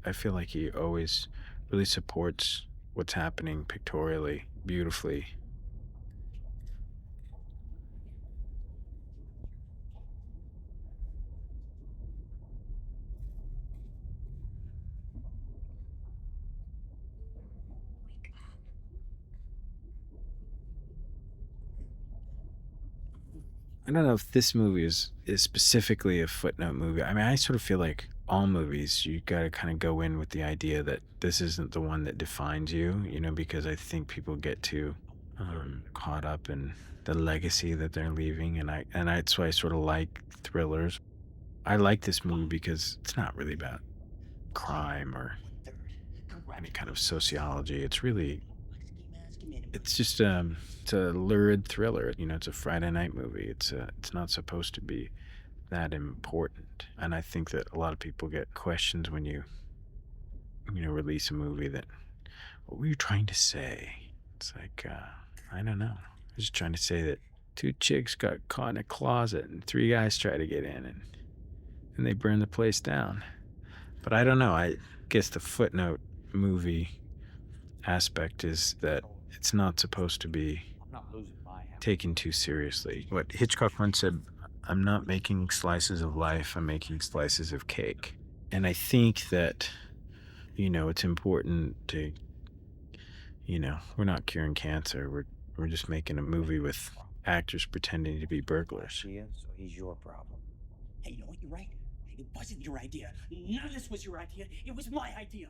I feel like he always really supports what's happening pictorially, beautifully. I don't know if this movie is specifically a footnote movie. I mean, I sort of feel like all movies, you got to kind of go in with the idea that this isn't the one that defines you, because I think people get too caught up in the legacy that they're leaving, and that's why I sort of like thrillers. I like this movie because it's not really about crime or any kind of sociology. It's just it's a lurid thriller. It's a Friday night movie. It's not supposed to be that important. And I think that a lot of people get questions when you release a movie that, what were you trying to say? It's like, I don't know. I was just trying to say that 2 chicks got caught in a closet and 3 guys tried to get in and they burned the place down. But I don't know. I guess the footnote movie aspect is that it's not supposed to be taken too seriously. What Hitchcock once said, I'm not making slices of life, I'm making slices of cake. And I think that, it's important to, we're not curing cancer. We're just making a movie with actors pretending to be burglars. So he's your problem. Hey, you know what? You're right. It wasn't your idea. None of this was your idea. It was my idea.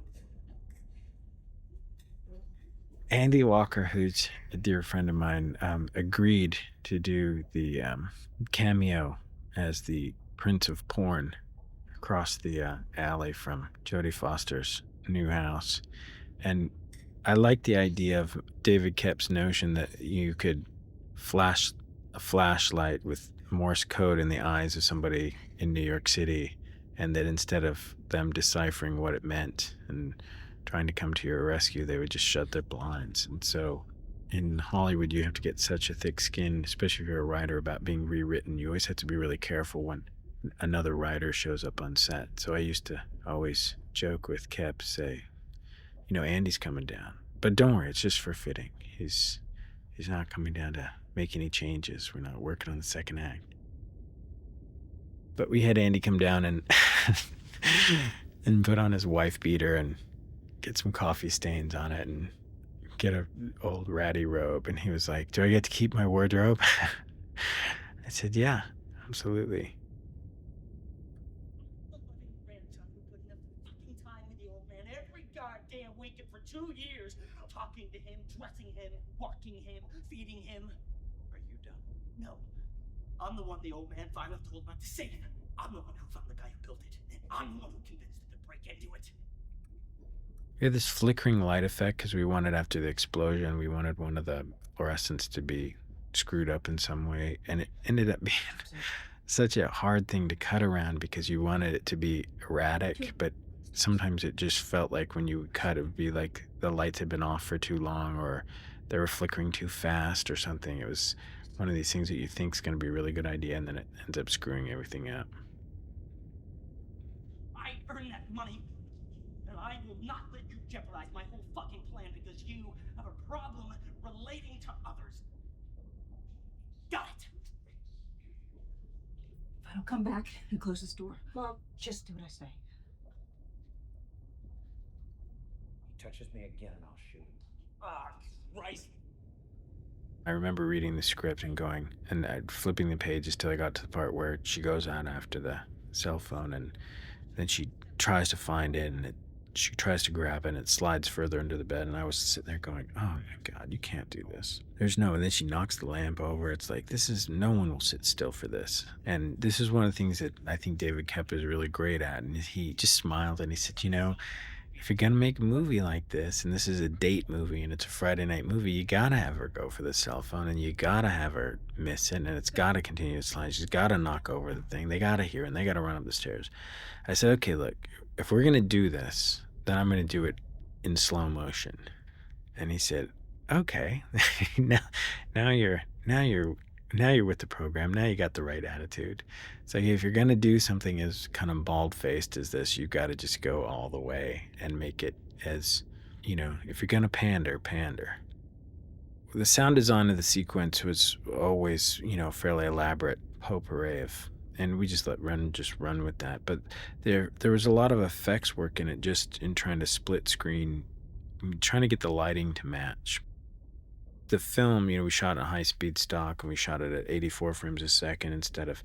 Andy Walker, who's a dear friend of mine, agreed to do the cameo as the Prince of Porn across the alley from Jodie Foster's new house. And I like the idea of David Koepp's notion that you could flash a flashlight with Morse code in the eyes of somebody in New York City, and that instead of them deciphering what it meant and trying to come to your rescue, they would just shut their blinds. And so in Hollywood, you have to get such a thick skin, especially if you're a writer, about being rewritten. You always have to be really careful when another writer shows up on set. So I used to always joke with Koepp, say, Andy's coming down, but don't worry, it's just for fitting. He's not coming down to make any changes. We're not working on the second act. But we had Andy come down and and put on his wife beater and get some coffee stains on it and get a old ratty robe. And he was like, "Do I get to keep my wardrobe?" I said, "Yeah, absolutely." Time with the old man every goddamn week and for 2 years, talking to him, dressing him, walking him, feeding him. Are you done? No, I'm the one the old man finally told not to say it. I'm the one who found the guy who built it, and I'm the one who convinced it to break into it. We had this flickering light effect because we wanted, after the explosion, we wanted one of the fluorescents to be screwed up in some way, and it ended up being such a hard thing to cut around because you wanted it to be erratic, but sometimes it just felt like when you would cut, it would be like the lights had been off for too long or they were flickering too fast or something. It was one of these things that you think is going to be a really good idea, and then it ends up screwing everything up. I earned that money, and I will not let you jeopardize my whole fucking plan because you have a problem relating to others. Got it? If I don't come back and close this door, Mom, just do what I say. He touches me again and I'll shoot him. Ah, Christ. I remember reading the script and going and flipping the pages till I got to the part where she goes out after the cell phone, and then she tries to find it, and she tries to grab it and it slides further into the bed, and I was sitting there going, "Oh my God, you can't do this. And then she knocks the lamp over. It's like, no one will sit still for this." And this is one of the things that I think David Koepp is really great at, and he just smiled and he said, if you're gonna make a movie like this, and this is a date movie and it's a Friday night movie, you gotta have her go for the cell phone, and you gotta have her miss it, and it's gotta continue to slide. She's gotta knock over the thing. They gotta hear it, and they gotta run up the stairs. I said, "Okay, look, if we're gonna do this, then I'm gonna do it in slow motion." And he said, "Okay." now you're with the program. Now you got the right attitude. It's like, if you're gonna do something as kind of bald-faced as this, you got to just go all the way and make it as, if you're gonna pander. The sound design of the sequence was always, fairly elaborate potpourri and we just run with that. But there was a lot of effects work in it, just in trying to split screen, trying to get the lighting to match. The film, we shot at high-speed stock, and we shot it at 84 frames a second instead of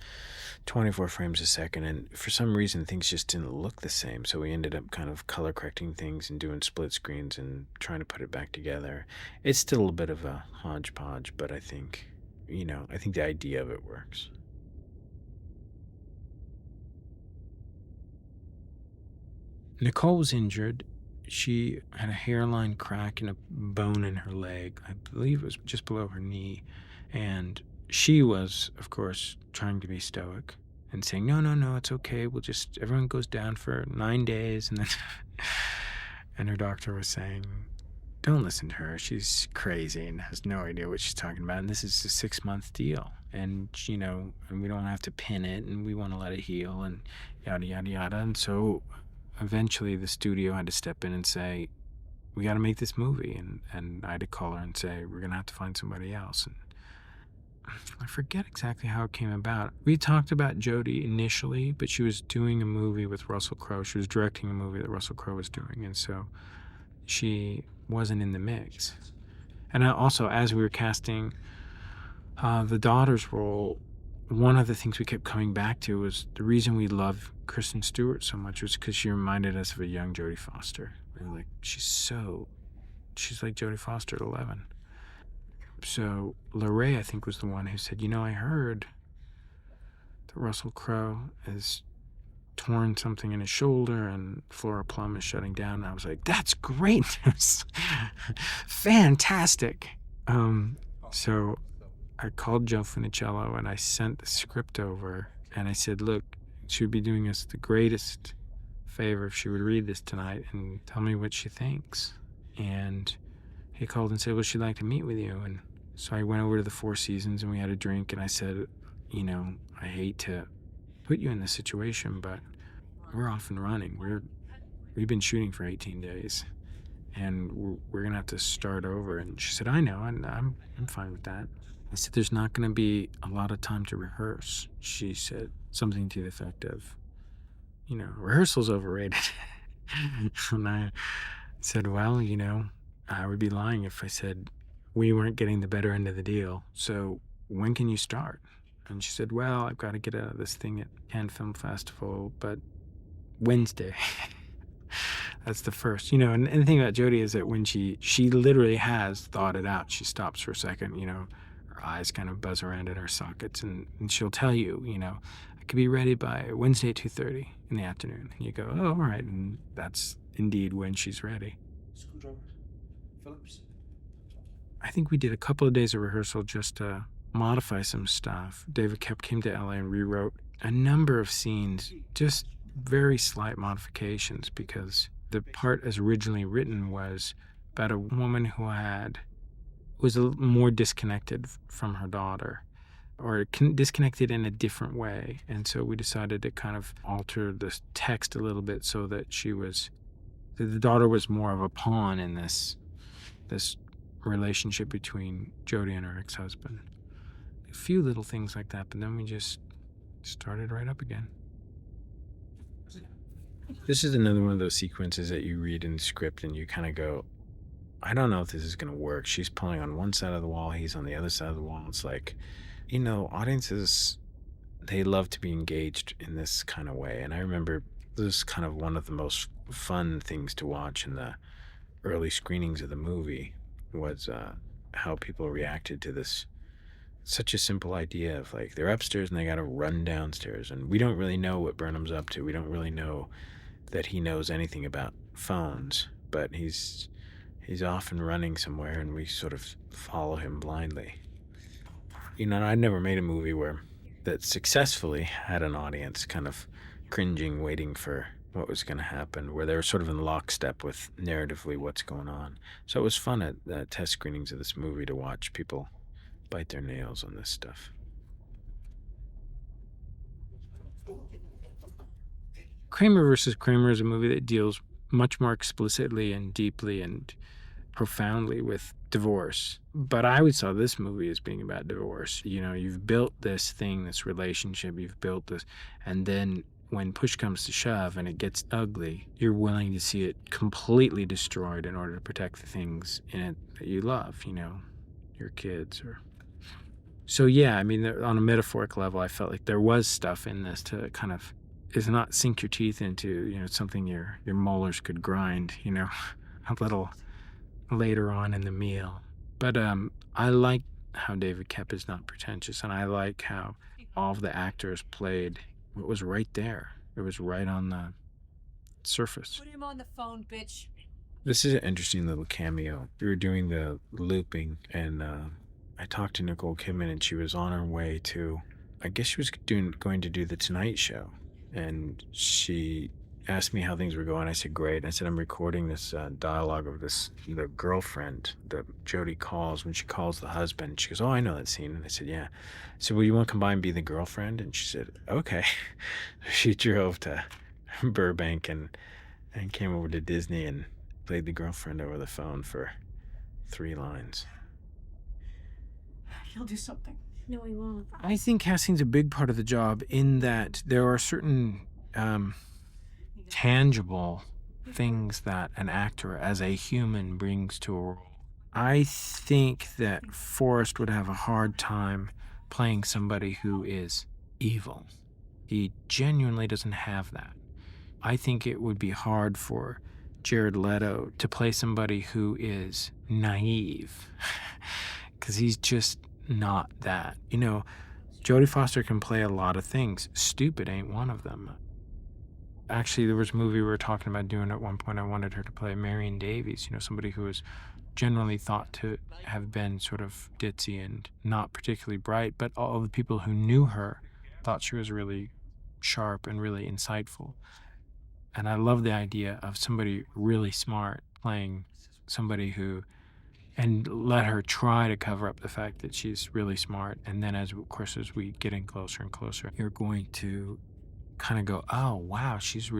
24 frames a second, and for some reason things just didn't look the same, so we ended up kind of color correcting things and doing split screens and trying to put it back together. It's still a bit of a hodgepodge, but I think the idea of it works. Nicole was injured. She had a hairline crack and a bone in her leg. I believe it was just below her knee. And she was, of course, trying to be stoic and saying, no, it's okay. Everyone goes down for 9 days. And then, and her doctor was saying, "Don't listen to her. She's crazy and has no idea what she's talking about. And this is a 6-month deal. And, and we don't have to pin it, and we want to let it heal, and yada, yada, yada." And so eventually the studio had to step in and say, "We got to make this movie." And I had to call her and say, "We're going to have to find somebody else." And I forget exactly how it came about. We talked about Jodie initially, but she was doing a movie with Russell Crowe. She was directing a movie that Russell Crowe was doing. And so she wasn't in the mix. And also, as we were casting the daughter's role, one of the things we kept coming back to was the reason we love Kristen Stewart so much was because she reminded us of a young Jodie Foster. And like, she's like Jodie Foster at 11. So LaRae, I think, was the one who said, "I heard that Russell Crowe is torn something in his shoulder and Flora Plum is shutting down. And I was like, that's great news. Fantastic. So I called Joe Funicello and I sent the script over and I said, look, she would be doing us the greatest favor if she would read this tonight and tell me what she thinks. And he called and said, well, she'd like to meet with you. And so I went over to the Four Seasons and we had a drink and I said, you know, I hate to put you in this situation, but we're off and running. We've been shooting for 18 days and we're gonna have to start over. And she said, I know, and I'm fine with that. I said, there's not gonna be a lot of time to rehearse. She said something to the effect of, you know, rehearsal's overrated. And I said, well, you know, I would be lying if I said we weren't getting the better end of the deal. So when can you start? And she said, well, I've got to get out of this thing at Cannes Film Festival, but Wednesday. That's the first, you know, and the thing about Jodie is that when she literally has thought it out, she stops for a second, you know, her eyes kind of buzz around in her sockets and she'll tell you, you know, I could be ready by Wednesday at 2:30 in the afternoon. And you go, oh, all right. And that's indeed when she's ready. Screwdriver. Phillips. I think we did a couple of days of rehearsal just to modify some stuff. David Koepp came to LA and rewrote a number of scenes, just very slight modifications, because the part as originally written was about a woman who was a little more disconnected from her daughter, or disconnected in a different way. And so we decided to kind of alter the text a little bit so that the daughter was more of a pawn in this relationship between Jodie and her ex-husband. A few little things like that, but then we just started right up again. This is another one of those sequences that you read in the script and you kind of go, I don't know if this is going to work. She's pulling on one side of the wall, he's on the other side of the wall. It's like, you know, audiences, they love to be engaged in this kind of way. And I remember this is kind of one of the most fun things to watch in the early screenings of the movie was how people reacted to this. Such a simple idea of like they're upstairs and they got to run downstairs, and we don't really know what Burnham's up to. We don't really know that he knows anything about phones, but he's off and running somewhere, and we sort of follow him blindly. You know, I'd never made a movie that successfully had an audience kind of cringing, waiting for what was going to happen, where they were sort of in lockstep with narratively what's going on. So it was fun at test screenings of this movie to watch people bite their nails on this stuff. Kramer versus Kramer is a movie that deals much more explicitly and deeply and profoundly with divorce. But I always saw this movie as being about divorce. You know, you've built this thing, this relationship, you've built this, and then when push comes to shove and it gets ugly, you're willing to see it completely destroyed in order to protect the things in it that you love, you know, your kids or... So yeah, I mean, on a metaphoric level, I felt like there was stuff in this to kind of, is not sink your teeth into, you know, something your molars could grind, you know, a little later on in the meal. But I like how David Koepp is not pretentious, and I like how all of the actors played what was right there. It was right on the surface. Put him on the phone, bitch. This is an interesting little cameo. We were doing the looping, and I talked to Nicole Kidman, and she was on her way to, I guess she was going to do the Tonight Show. And she asked me how things were going. I said, great. And I said, I'm recording this dialogue of the girlfriend that Jodie calls when she calls the husband. She goes, oh, I know that scene. And I said, yeah. I said, well, you want to come by and be the girlfriend? And she said, okay. She drove to Burbank and came over to Disney and played the girlfriend over the phone for 3 lines. He'll do something. No, he won't. I think casting's a big part of the job in that there are certain tangible things that an actor as a human brings to a role. I think that Forrest would have a hard time playing somebody who is evil. He genuinely doesn't have that. I think it would be hard for Jared Leto to play somebody who is naive because he's just not that. You know, Jodie Foster can play a lot of things. Stupid ain't one of them. Actually, there was a movie we were talking about doing at one point. I wanted her to play Marion Davies, somebody who was generally thought to have been sort of ditzy and not particularly bright, but all the people who knew her thought she was really sharp and really insightful. And I love the idea of somebody really smart playing somebody who, and let her try to cover up the fact that she's really smart. And then as we get in closer and closer, you're going to kind of go, oh, wow, there's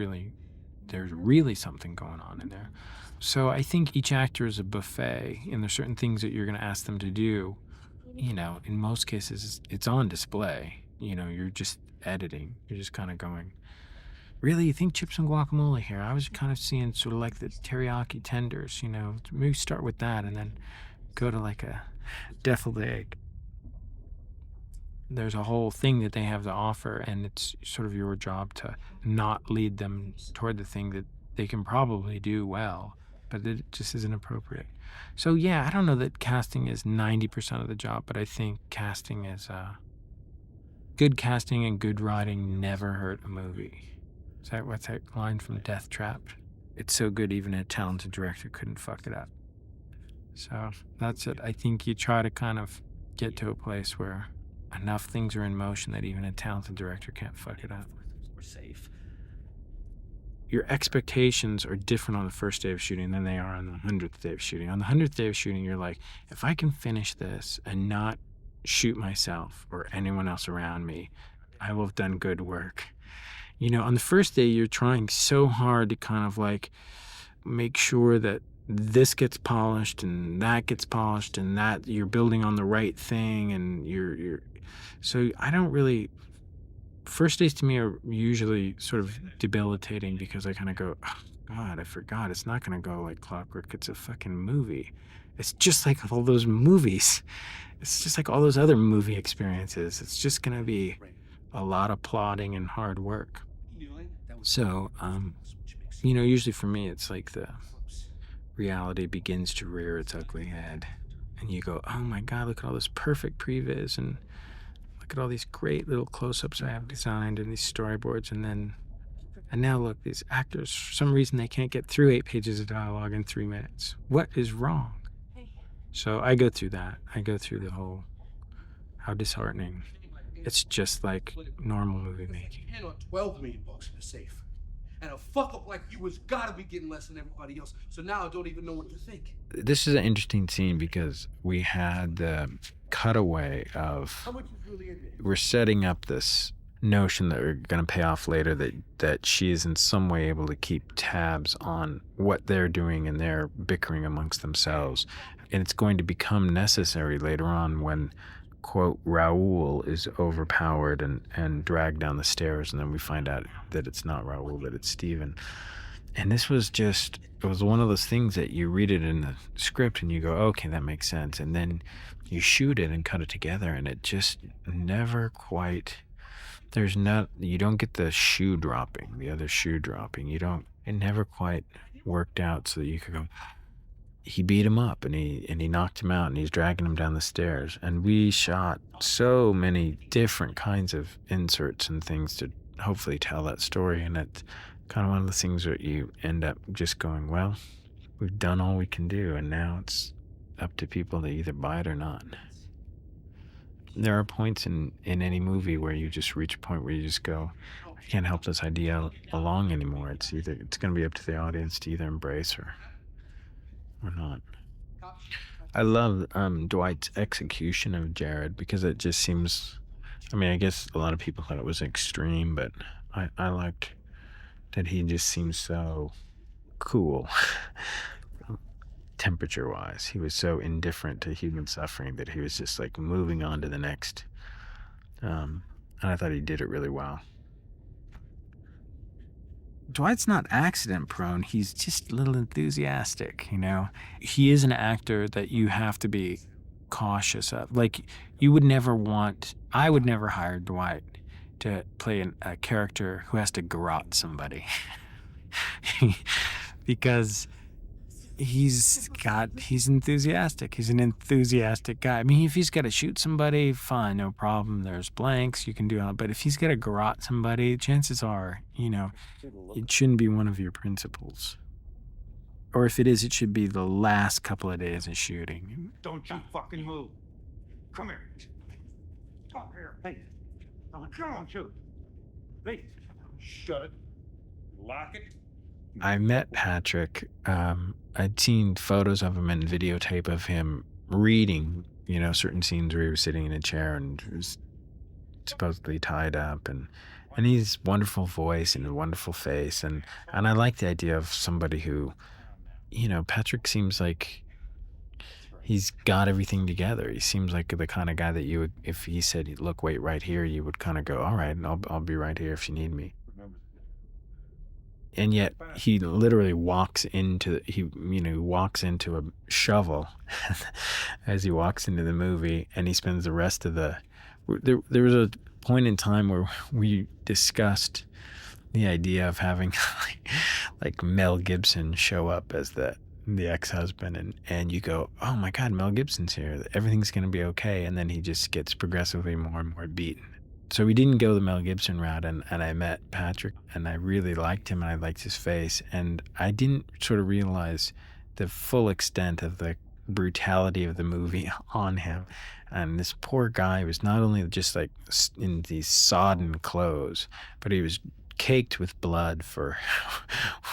really something going on in there. So I think each actor is a buffet, and there's certain things that you're going to ask them to do. In most cases, it's on display. You're just editing. You're just kind of going, really, you think chips and guacamole here? I was kind of seeing sort of like the teriyaki tenders, maybe start with that and then go to like a deviled egg. There's a whole thing that they have to offer, and it's sort of your job to not lead them toward the thing that they can probably do well, but it just isn't appropriate. So yeah, I don't know that casting is 90% of the job, but I think casting is good casting and good writing never hurt a movie. What's that line from Death Trap? It's so good even a talented director couldn't fuck it up. So that's it. I think you try to kind of get to a place where enough things are in motion that even a talented director can't fuck it up. We're safe. Your expectations are different on the first day of shooting than they are on the 100th day of shooting. On the 100th day of shooting, you're like, if I can finish this and not shoot myself or anyone else around me, I will have done good work. On the first day, you're trying so hard to kind of like make sure that this gets polished and that gets polished and that you're building on the right thing, and so I don't really, first days to me are usually sort of debilitating because I kind of go, oh, God, I forgot. It's not going to go like clockwork. It's a fucking movie. It's just like all those movies. It's just like all those other movie experiences. It's just going to be a lot of plotting and hard work. So, usually for me, it's like the reality begins to rear its ugly head. And you go, oh my God, look at all this perfect previs, and look at all these great little close-ups I have designed and these storyboards. And now look, these actors, for some reason, they can't get through 8 pages of dialogue in 3 minutes. What is wrong? So I go through that. I go through the whole, how disheartening. It's just like normal movie making. Hand on $12 million in the safe. And a fuck up like you has gotta be getting less than everybody else. So now I don't even know what to think. This is an interesting scene because we had the cutaway of, How much is really in there? we're setting up this notion that we're going to pay off later, that she is in some way able to keep tabs on what they're doing and they're bickering amongst themselves. And it's going to become necessary later on when, quote, Raoul is overpowered and dragged down the stairs, and then we find out that it's not Raoul, that it's Steven. And this was just, it was one of those things that you read it in the script and you go, okay, that makes sense. And then you shoot it and cut it together, and it just never quite, you don't get the shoe dropping, the other shoe dropping. It never quite worked out so that you could go, he beat him up and he knocked him out and he's dragging him down the stairs. And we shot so many different kinds of inserts and things to hopefully tell that story. And it's kind of one of the things that you end up just going, well, we've done all we can do, and now it's up to people to either buy it or not. There are points in any movie where you just reach a point where you just go, I can't help this idea along anymore. It's going to be up to the audience to either embrace or not. I love Dwight's execution of Jared because it just seems, I guess a lot of people thought it was extreme, but I liked that he just seems so cool. Temperature-wise, he was so indifferent to human suffering that he was just like moving on to the next. And I thought he did it really well. Dwight's not accident prone. He's just a little enthusiastic, He is an actor that you have to be cautious of. Like, I would never hire Dwight to play a character who has to garrote somebody. Because he's enthusiastic. He's an enthusiastic guy. I mean, if he's got to shoot somebody, fine, no problem. There's blanks, you can do it. But if he's got to garrote somebody, chances are, it shouldn't be one of your principles. Or if it is, it should be the last couple of days of shooting. Don't you fucking move. Come here. Come here. Hey. Don't you. Hey. Shut it. Lock it. I met Patrick. I'd seen photos of him and videotape of him reading, certain scenes where he was sitting in a chair and was supposedly tied up, and he's wonderful voice and a wonderful face, and I like the idea of somebody who, Patrick seems like he's got everything together. He seems like the kind of guy that you would, if he said, "Look, wait right here," you would kind of go, "All right, and I'll be right here if you need me." And yet he literally walks into a shovel as he walks into the movie, and he spends the rest of there was a point in time where we discussed the idea of having like Mel Gibson show up as the ex-husband, and you go, "Oh my God, Mel Gibson's here. Everything's going to be okay." And then he just gets progressively more and more beaten. So we didn't go the Mel Gibson route, and I met Patrick, and I really liked him, and I liked his face, and I didn't sort of realize the full extent of the brutality of the movie on him. And this poor guy was not only just like in these sodden clothes, but he was caked with blood for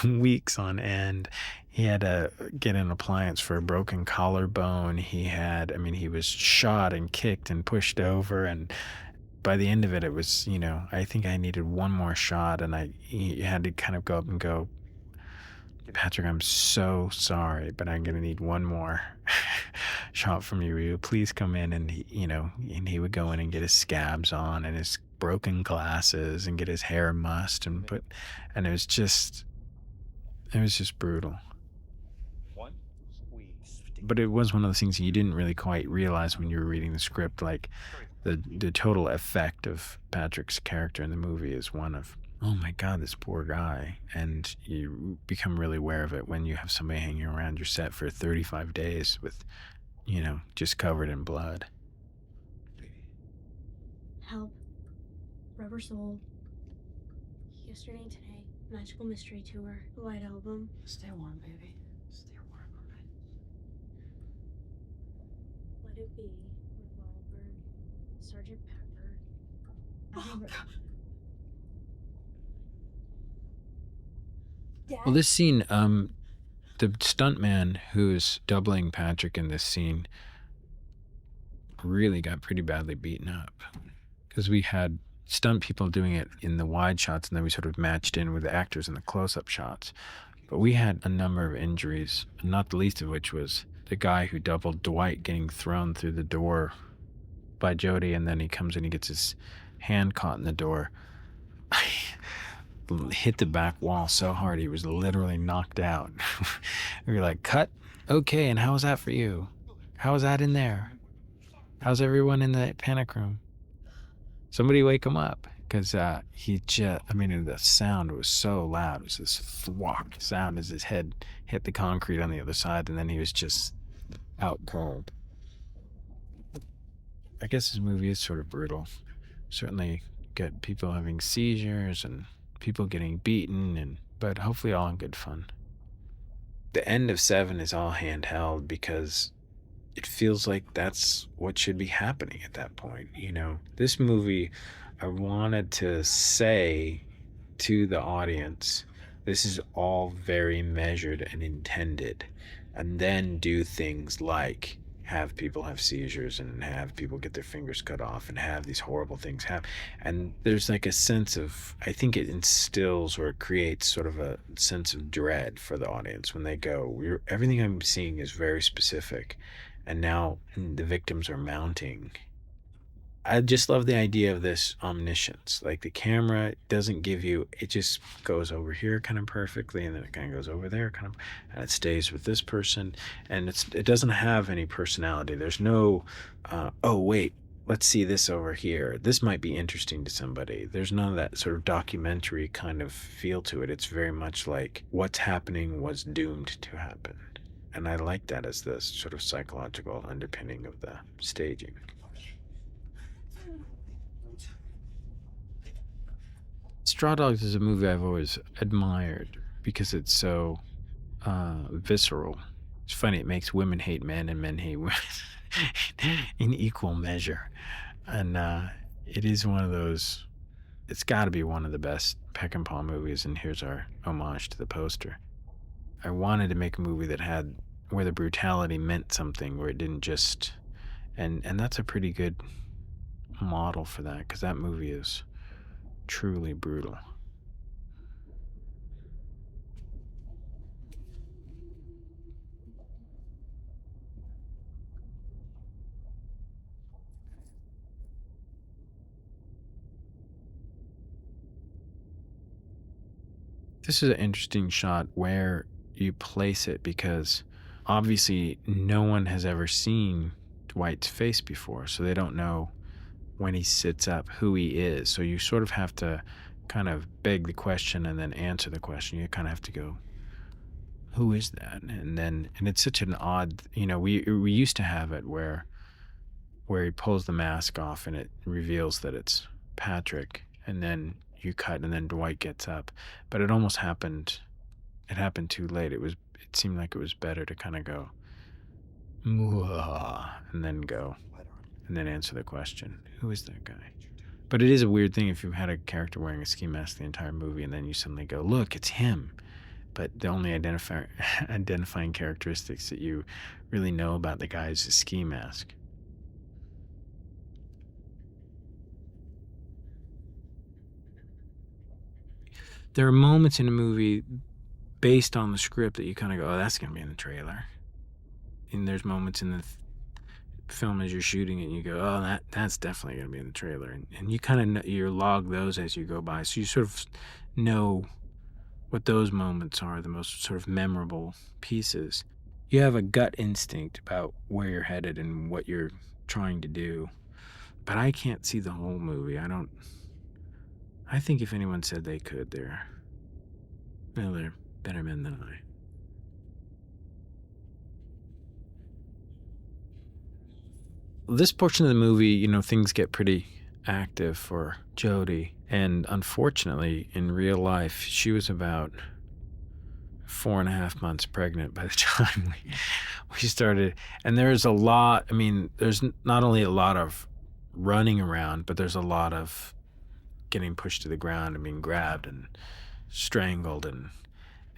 weeks on end. He had to get an appliance for a broken collarbone. He was shot and kicked and pushed over, and by the end of it, it was, I think I needed one more shot, and he had to kind of go up and go, "Patrick, I'm so sorry, but I'm going to need one more shot from you. Will you please come in?" And he would go in and get his scabs on and his broken glasses and get his hair mussed and it was just brutal. But it was one of those things you didn't really quite realize when you were reading the script, like the total effect of Patrick's character in the movie is one of, oh my God, this poor guy. And you become really aware of it when you have somebody hanging around your set for 35 days with, just covered in blood. Help. Rubber Soul. Yesterday and Today. Magical Mystery Tour. The White Album. Stay warm, baby. Stay warm, all right? Let It Be. Revolver. Sergeant Pepper. Oh, God. Dad? Well, this scene, the stuntman who's doubling Patrick in this scene really got pretty badly beaten up, because we had stunt people doing it in the wide shots, and then we sort of matched in with the actors in the close-up shots. But we had a number of injuries, not the least of which was the guy who doubled Dwight getting thrown through the door by Jodie, and then he comes in, he gets his hand caught in the door. Hit the back wall so hard he was literally knocked out. We were like, "Cut. Okay, and how was that for you? How was that in there? How's everyone in the panic room? Somebody wake him up." Because the sound was so loud. It was this thwack sound as his head hit the concrete on the other side, and then he was just out cold. I guess this movie is sort of brutal. Certainly get people having seizures and people getting beaten, but hopefully all in good fun. The end of 7 is all handheld because it feels like that's what should be happening at that point. This movie, I wanted to say to the audience, this is all very measured and intended, and then do things like have people have seizures and have people get their fingers cut off and have these horrible things happen. And there's like a sense of, I think it instills or it creates sort of a sense of dread for the audience when they go, everything I'm seeing is very specific, and now the victims are mounting. I just love the idea of this omniscience. Like the camera doesn't give you, it just goes over here kind of perfectly, and then it kind of goes over there kind of, and it stays with this person, and it doesn't have any personality. There's no, oh wait, let's see this over here. This might be interesting to somebody. There's none of that sort of documentary kind of feel to it. It's very much like what's happening was doomed to happen. And I like that as the sort of psychological underpinning of the staging. Straw Dogs is a movie I've always admired because it's so visceral. It's funny, it makes women hate men and men hate women in equal measure. And it is one of those, it's got to be one of the best Peckinpah movies, and here's our homage to the poster. I wanted to make a movie that had, where the brutality meant something, where it didn't just, and that's a pretty good model for that, because that movie is truly brutal. This is an interesting shot where you place it, because obviously no one has ever seen Dwight's face before, so they don't know when he sits up who he is. So you sort of have to kind of beg the question and then answer the question. You kind of have to go, who is that? And it's such an odd, we used to have it where he pulls the mask off and it reveals that it's Patrick, and then you cut and then Dwight gets up. But it almost happened, it happened too late. It seemed like it was better to kind of go, "Mwah," and then go, and then answer the question, who is that guy? But it is a weird thing if you've had a character wearing a ski mask the entire movie and then you suddenly go, look, it's him. But the only identifying characteristics that you really know about the guy is a ski mask. There are moments in a movie based on the script that you kind of go, oh, that's going to be in the trailer. And there's moments in the film as you're shooting it and you go, oh, that's definitely going to be in the trailer. And you kind of you log those as you go by. So you sort of know what those moments are, the most sort of memorable pieces. You have a gut instinct about where you're headed and what you're trying to do. But I can't see the whole movie. I think if anyone said they could, they're better men than I. This portion of the movie, things get pretty active for Jodie. And unfortunately, in real life, she was about 4.5 months pregnant by the time we started. And there's a lot, there's not only a lot of running around, but there's a lot of getting pushed to the ground and being grabbed and strangled.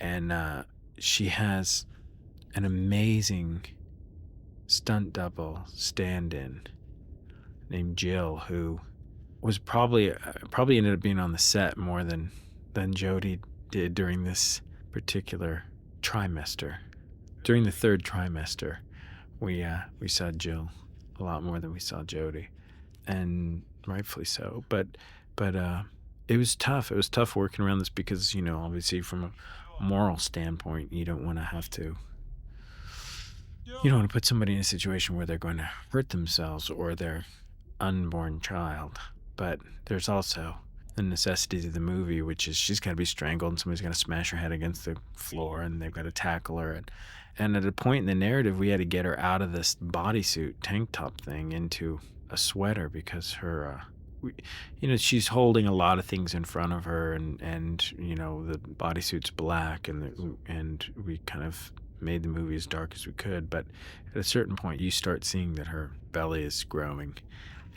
And she has an amazing stunt double stand-in named Jill, who was probably ended up being on the set more than Jodie did during this particular trimester. During the third trimester, we saw Jill a lot more than we saw Jodie, and rightfully so. But it was tough. It was tough working around this because, obviously from a moral standpoint, you don't want to have to. You don't want to put somebody in a situation where they're going to hurt themselves or their unborn child. But there's also the necessity of the movie, which is she's got to be strangled and somebody's got to smash her head against the floor and they've got to tackle her. And at a point in the narrative, we had to get her out of this bodysuit tank top thing into a sweater because her, she's holding a lot of things in front of her and the bodysuit's black and we kind of made the movie as dark as we could. But at a certain point, you start seeing that her belly is growing.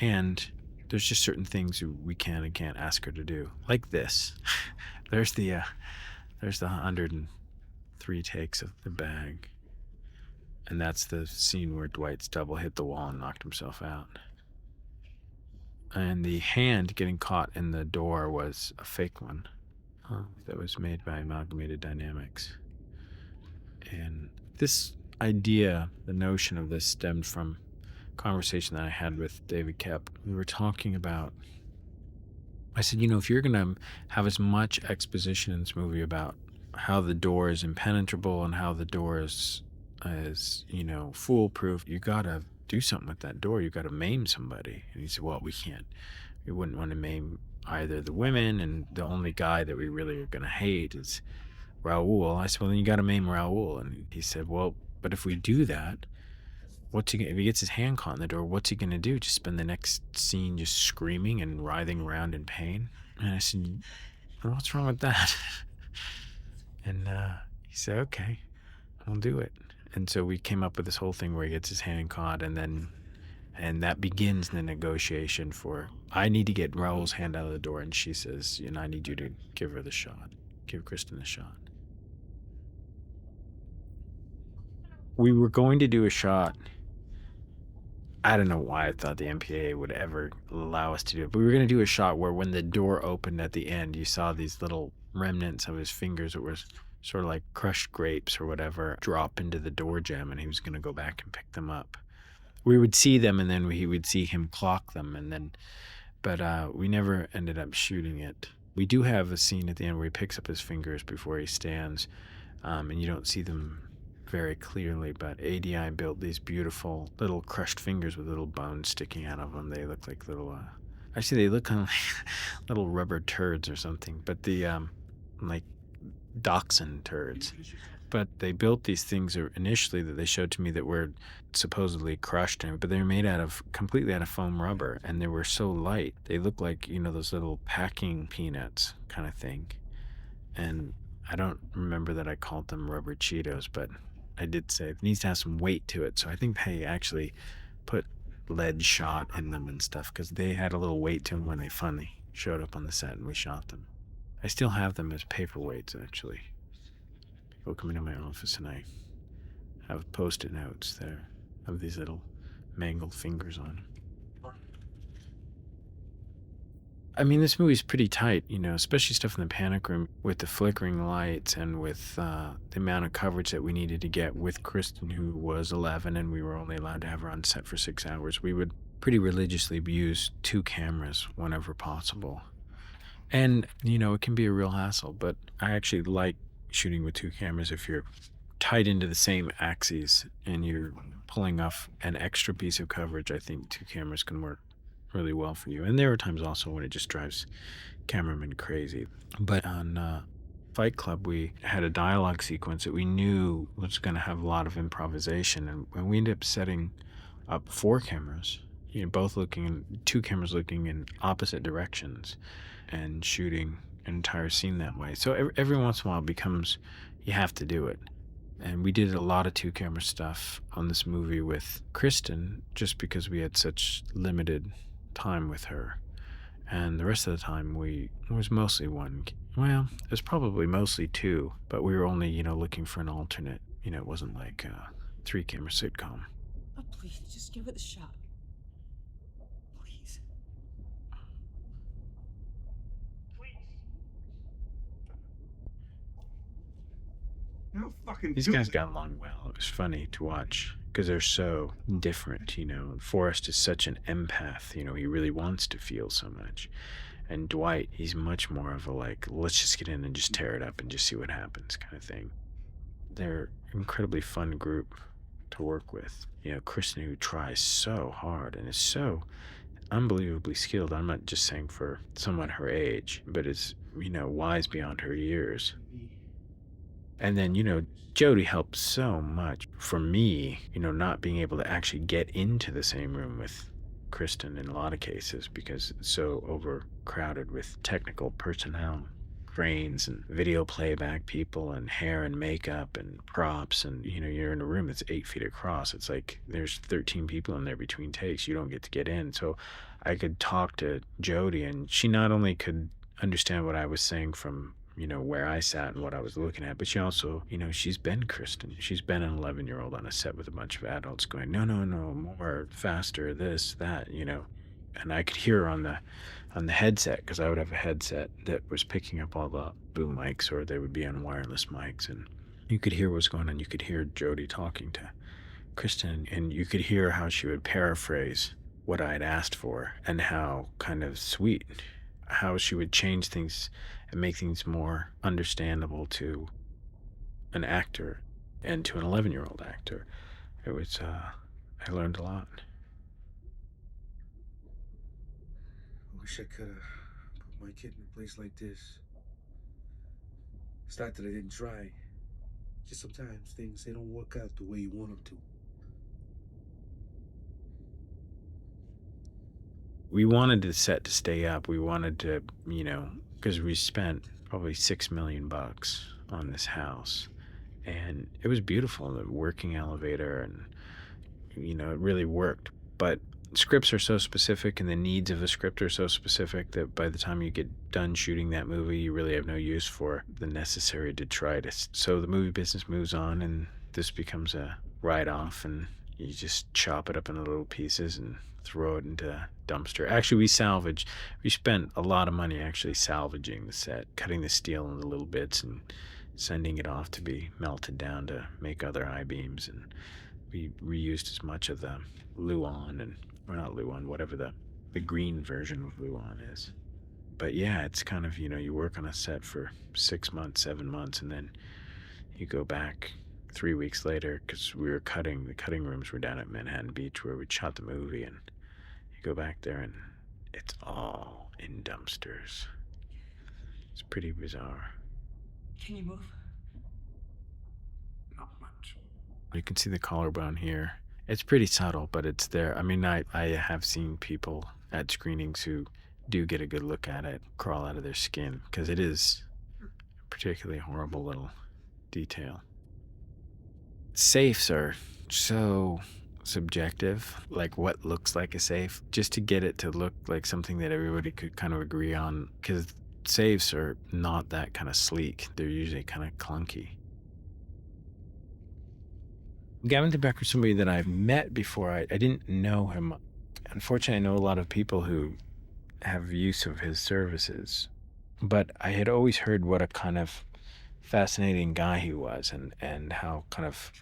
And there's just certain things we can and can't ask her to do, like this. There's the 103 takes of the bag, and that's the scene where Dwight's double hit the wall and knocked himself out. And the hand getting caught in the door was a fake one that was made by Amalgamated Dynamics. And this idea, the notion of this, stemmed from conversation that I had with David Koepp. We were talking about, I said, if you're going to have as much exposition in this movie about how the door is impenetrable and how the door is foolproof, you got to do something with that door. You got to maim somebody. And he said, well, we can't. We wouldn't want to maim either the women, and the only guy that we really are going to hate is Raoul. I said, well, then you got to maim Raoul. And he said, well, But if we do that, if he gets his hand caught in the door, what's he going to do? Just spend the next scene just screaming and writhing around in pain? And I said, well, what's wrong with that? And he said, okay, I'll do it. And so we came up with this whole thing where he gets his hand caught, and that begins the negotiation for, I need to get Raul's hand out of the door, and she says, I need you to give her the shot. Give Kristen the shot. We were going to do a shot. I don't know why I thought the MPAA would ever allow us to do it, but we were going to do a shot where when the door opened at the end, you saw these little remnants of his fingers that were sort of like crushed grapes or whatever drop into the door jamb, and he was going to go back and pick them up. We would see them, and then we would see him clock them, but we never ended up shooting it. We do have a scene at the end where he picks up his fingers before he stands, and you don't see them very clearly, but ADI built these beautiful little crushed fingers with little bones sticking out of them. They look like little, actually they look kind of like little rubber turds or something, but the, like dachshund turds. But they built these things initially that they showed to me that were supposedly crushed, but they were made completely out of foam rubber, and they were so light. They look like, those little packing peanuts kind of thing. And I don't remember that I called them rubber Cheetos, but I did say it needs to have some weight to it. So I think they actually put lead shot in them and stuff because they had a little weight to them when they finally showed up on the set and we shot them. I still have them as paperweights, actually. People come into my office and I have Post-it notes there of these little mangled fingers on them. I mean, this movie's pretty tight, especially stuff in the panic room with the flickering lights and with the amount of coverage that we needed to get with Kristen, who was 11, and we were only allowed to have her on set for 6 hours. We would pretty religiously use 2 cameras whenever possible. And, it can be a real hassle, but I actually like shooting with 2 cameras if you're tied into the same axes and you're pulling off an extra piece of coverage. I think 2 cameras can work really well for you. And there are times also when it just drives cameramen crazy. But on Fight Club, we had a dialogue sequence that we knew was going to have a lot of improvisation, and we ended up setting up 4 cameras, 2 cameras looking in opposite directions and shooting an entire scene that way. So every once in a while it becomes, you have to do it. And we did a lot of 2 camera stuff on this movie with Kristen just because we had such limited time with her, and the rest of the time it was mostly 1. Well, it was probably mostly 2, but we were only looking for an alternate. It wasn't like a 3 camera sitcom. Oh, please, just give it a shot. Please. No fucking. These guys got along well. It was funny to watch because they're so different. Forrest is such an empath. He really wants to feel so much. And Dwight, he's much more of a let's just get in and just tear it up and just see what happens kind of thing. They're an incredibly fun group to work with. Kristen, who tries so hard and is so unbelievably skilled. I'm not just saying for someone her age, but is, wise beyond her years. And then, Jodie helped so much for me, not being able to actually get into the same room with Kristen in a lot of cases because it's so overcrowded with technical personnel, cranes and video playback people and hair and makeup and props. And, you're in a room that's 8 feet across. It's like there's 13 people in there between takes. You don't get in. So I could talk to Jodie, and she not only could understand what I was saying from where I sat and what I was looking at, but she also, she's been Kristen. She's been an 11-year-old on a set with a bunch of adults going, no, more, faster, this, that, and I could hear her on the headset, because I would have a headset that was picking up all the boom mics, or they would be on wireless mics, and you could hear what's going on. You could hear Jodie talking to Kristen, and you could hear how she would paraphrase what I had asked for, and how kind of sweet, how she would change things and make things more understandable to an actor and to an 11-year-old actor. It was, I learned a lot. I wish I could have put my kid in a place like this. It's not that I didn't try. Just sometimes things, they don't work out the way you want them to. We wanted the set to stay up. We wanted to, because we spent probably $6 million on this house, and it was beautiful. The working elevator, and it really worked. But scripts are so specific, and the needs of a script are so specific that by the time you get done shooting that movie, you really have no use for the necessary detritus. So the movie business moves on, and this becomes a write-off, and you just chop it up into little pieces and throw it into a dumpster. Actually, we spent a lot of money actually salvaging the set, cutting the steel into little bits and sending it off to be melted down to make other I-beams, and we reused as much of the Luan, or not Luan, whatever the green version of Luan is. But yeah, it's kind of, you work on a set for 6 months, 7 months, and then you go back 3 weeks later, because the cutting rooms were down at Manhattan Beach where we shot the movie, and you go back there and it's all in dumpsters. It's pretty bizarre. Can you move? Not much. You can see the collarbone here. It's pretty subtle, but it's there. I mean, I have seen people at screenings who do get a good look at it crawl out of their skin, because it is a particularly horrible little detail. Safes are so subjective, like what looks like a safe, just to get it to look like something that everybody could kind of agree on, because safes are not that kind of sleek. They're usually kind of clunky. Gavin de Becker's somebody that I've met before. I didn't know him. Unfortunately, I know a lot of people who have use of his services, but I had always heard what a kind of fascinating guy he was, and how kind of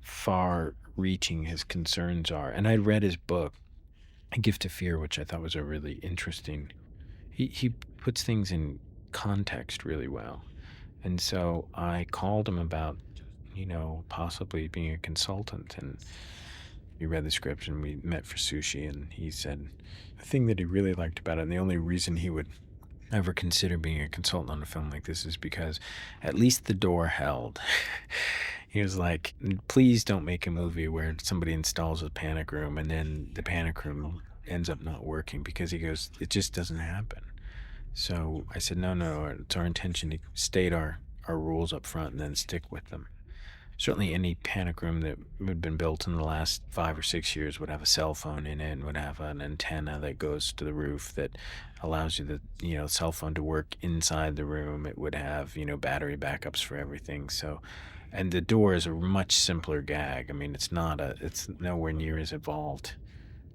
far-reaching his concerns are. And I read his book, A Gift of Fear, which I thought was a really interesting. He puts things in context really well, and so I called him about possibly being a consultant, and we read the script and we met for sushi, and he said the thing that he really liked about it, and the only reason he would ever consider being a consultant on a film like this, is because at least the door held. He was like, please don't make a movie where somebody installs a panic room and then the panic room ends up not working, because he goes, it just doesn't happen. So I said, no, it's our intention to state our rules up front and then stick with them. Certainly any panic room that had been built in the last 5 or 6 years would have a cell phone in it, and would have an antenna that goes to the roof that allows you the cell phone to work inside the room. It would have battery backups for everything. So, and the door is a much simpler gag. I mean, it's nowhere near as evolved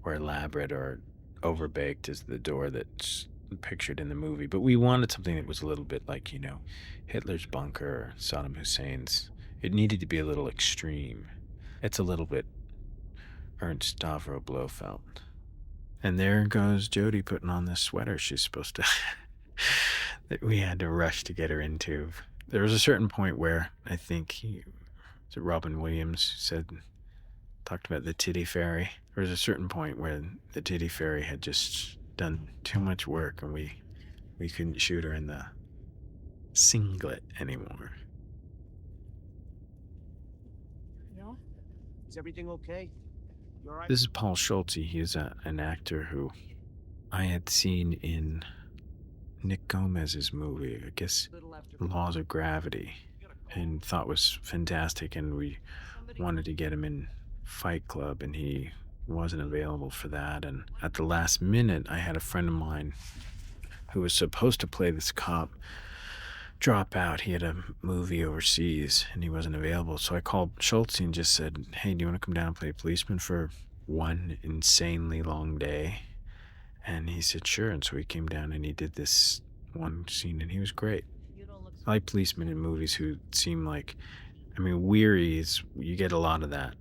or elaborate or overbaked as the door that's pictured in the movie. But we wanted something that was a little bit like Hitler's bunker or Saddam Hussein's. It needed to be a little extreme. It's a little bit Ernst Stavro Blofeld. And there goes Jodie putting on this sweater she's supposed to that we had to rush to get her into. There was a certain point where I think Robin Williams talked about the titty fairy. There was a certain point where the titty fairy had just done too much work, and we couldn't shoot her in the singlet anymore. Is everything okay? You all right? This is Paul Schulte. He is an actor who I had seen in Nick Gomez's movie, I guess Laws of Gravity, and thought was fantastic, and we wanted to get him in Fight Club, and he wasn't available for that. And at the last minute, I had a friend of mine who was supposed to play this cop drop out. He had a movie overseas and he wasn't available. So I called Schultz and just said, hey, do you want to come down and play policeman for one insanely long day? And he said, sure. And so he came down and he did this one scene, and he was great. I like policemen in movies who seem like, weary is, you get a lot of that.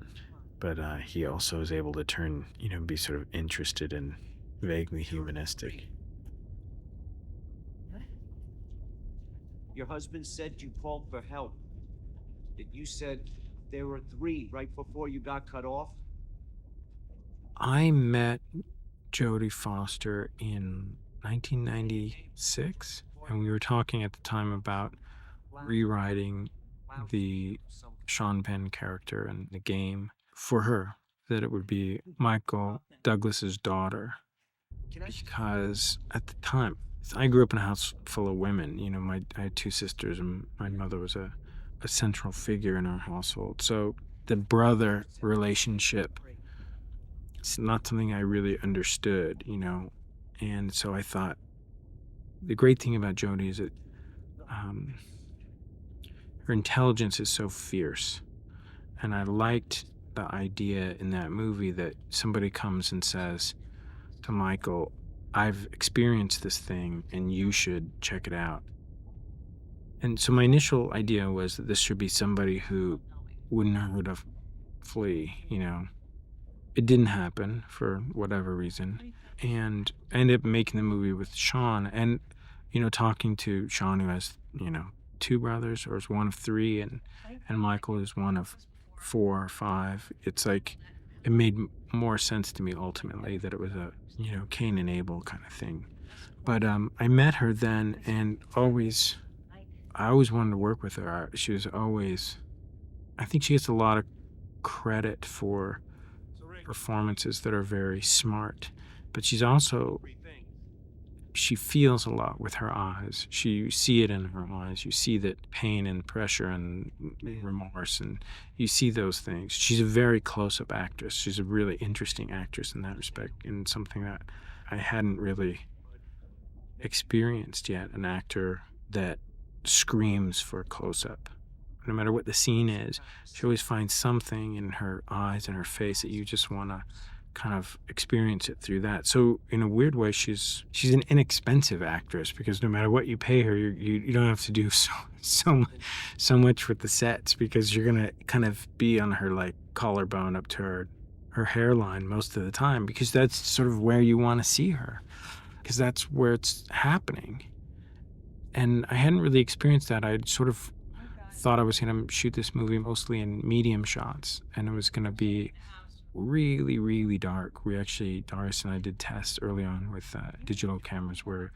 But he also is able to turn, be sort of interested and vaguely humanistic. Your husband said you called for help. That you said there were 3 right before you got cut off? I met Jodie Foster in 1996, and we were talking at the time about rewriting the Sean Penn character in the game for her, that it would be Michael Douglas's daughter. Because at the time, I grew up in a house full of women. You know, I had two sisters, and my mother was a central figure in our household. So the brother relationship, it's not something I really understood, you know. And so I thought the great thing about Jodie is that her intelligence is so fierce. And I liked the idea in that movie that somebody comes and says to Michael, I've experienced this thing and you should check it out. And so my initial idea was that this should be somebody who wouldn't hurt a flea, you know. It didn't happen for whatever reason. And I ended up making the movie with Sean and, you know, talking to Sean, who has, you know, two brothers or is one of three, and Michael is one of 4 or 5. It's like, it made more sense to me ultimately that it was a, you know, Cain and Abel kind of thing. But I met her then, and I always wanted to work with her. She was always, I think she gets a lot of credit for performances that are very smart, but she's also, she feels a lot with her eyes. You see it in her eyes. You see that pain and pressure and remorse, and you see those things. She's a very close-up actress. She's a really interesting actress in that respect, and something that I hadn't really experienced yet, an actor that screams for a close-up. No matter what the scene is, she always finds something in her eyes and her face that you just want to kind of experience it through that. So in a weird way, she's an inexpensive actress, because no matter what you pay her, you don't have to do so much with the sets, because you're gonna kind of be on her like collarbone up to her hairline most of the time, because that's sort of where you want to see her, because that's where it's happening. And I hadn't really experienced that. I'd sort of thought I was going to shoot this movie mostly in medium shots, and it was going to be really, really dark. We actually, Doris and I did tests early on with digital cameras where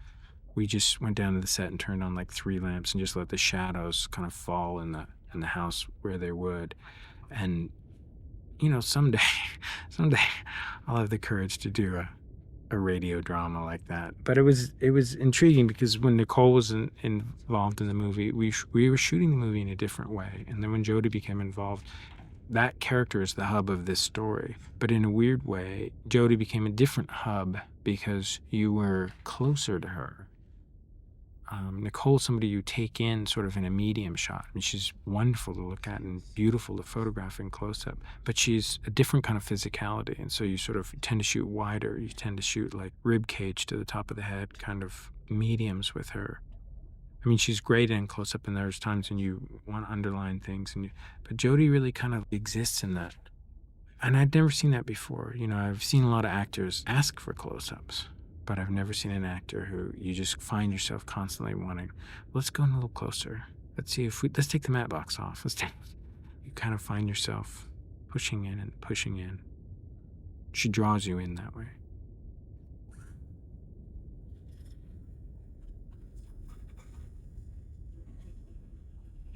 we just went down to the set and turned on like 3 lamps and just let the shadows kind of fall in the house where they would. And, you know, someday I'll have the courage to do a radio drama like that. But it was intriguing, because when Nicole was involved in the movie, we were shooting the movie in a different way. And then when Jodie became involved, that character is the hub of this story. But in a weird way, Jodie became a different hub because you were closer to her. Nicole's somebody you take in sort of in a medium shot. I mean, she's wonderful to look at and beautiful to photograph in close-up, but she's a different kind of physicality, and so you sort of tend to shoot wider. You tend to shoot like rib cage to the top of the head kind of mediums with her. I mean, she's great in close-up, and there's times when you want to underline things, but Jodie really kind of exists in that. And I'd never seen that before. You know, I've seen a lot of actors ask for close-ups, but I've never seen an actor who you just find yourself constantly wanting, let's go in a little closer. Let's see if let's take the matte box off. You kind of find yourself pushing in and pushing in. She draws you in that way.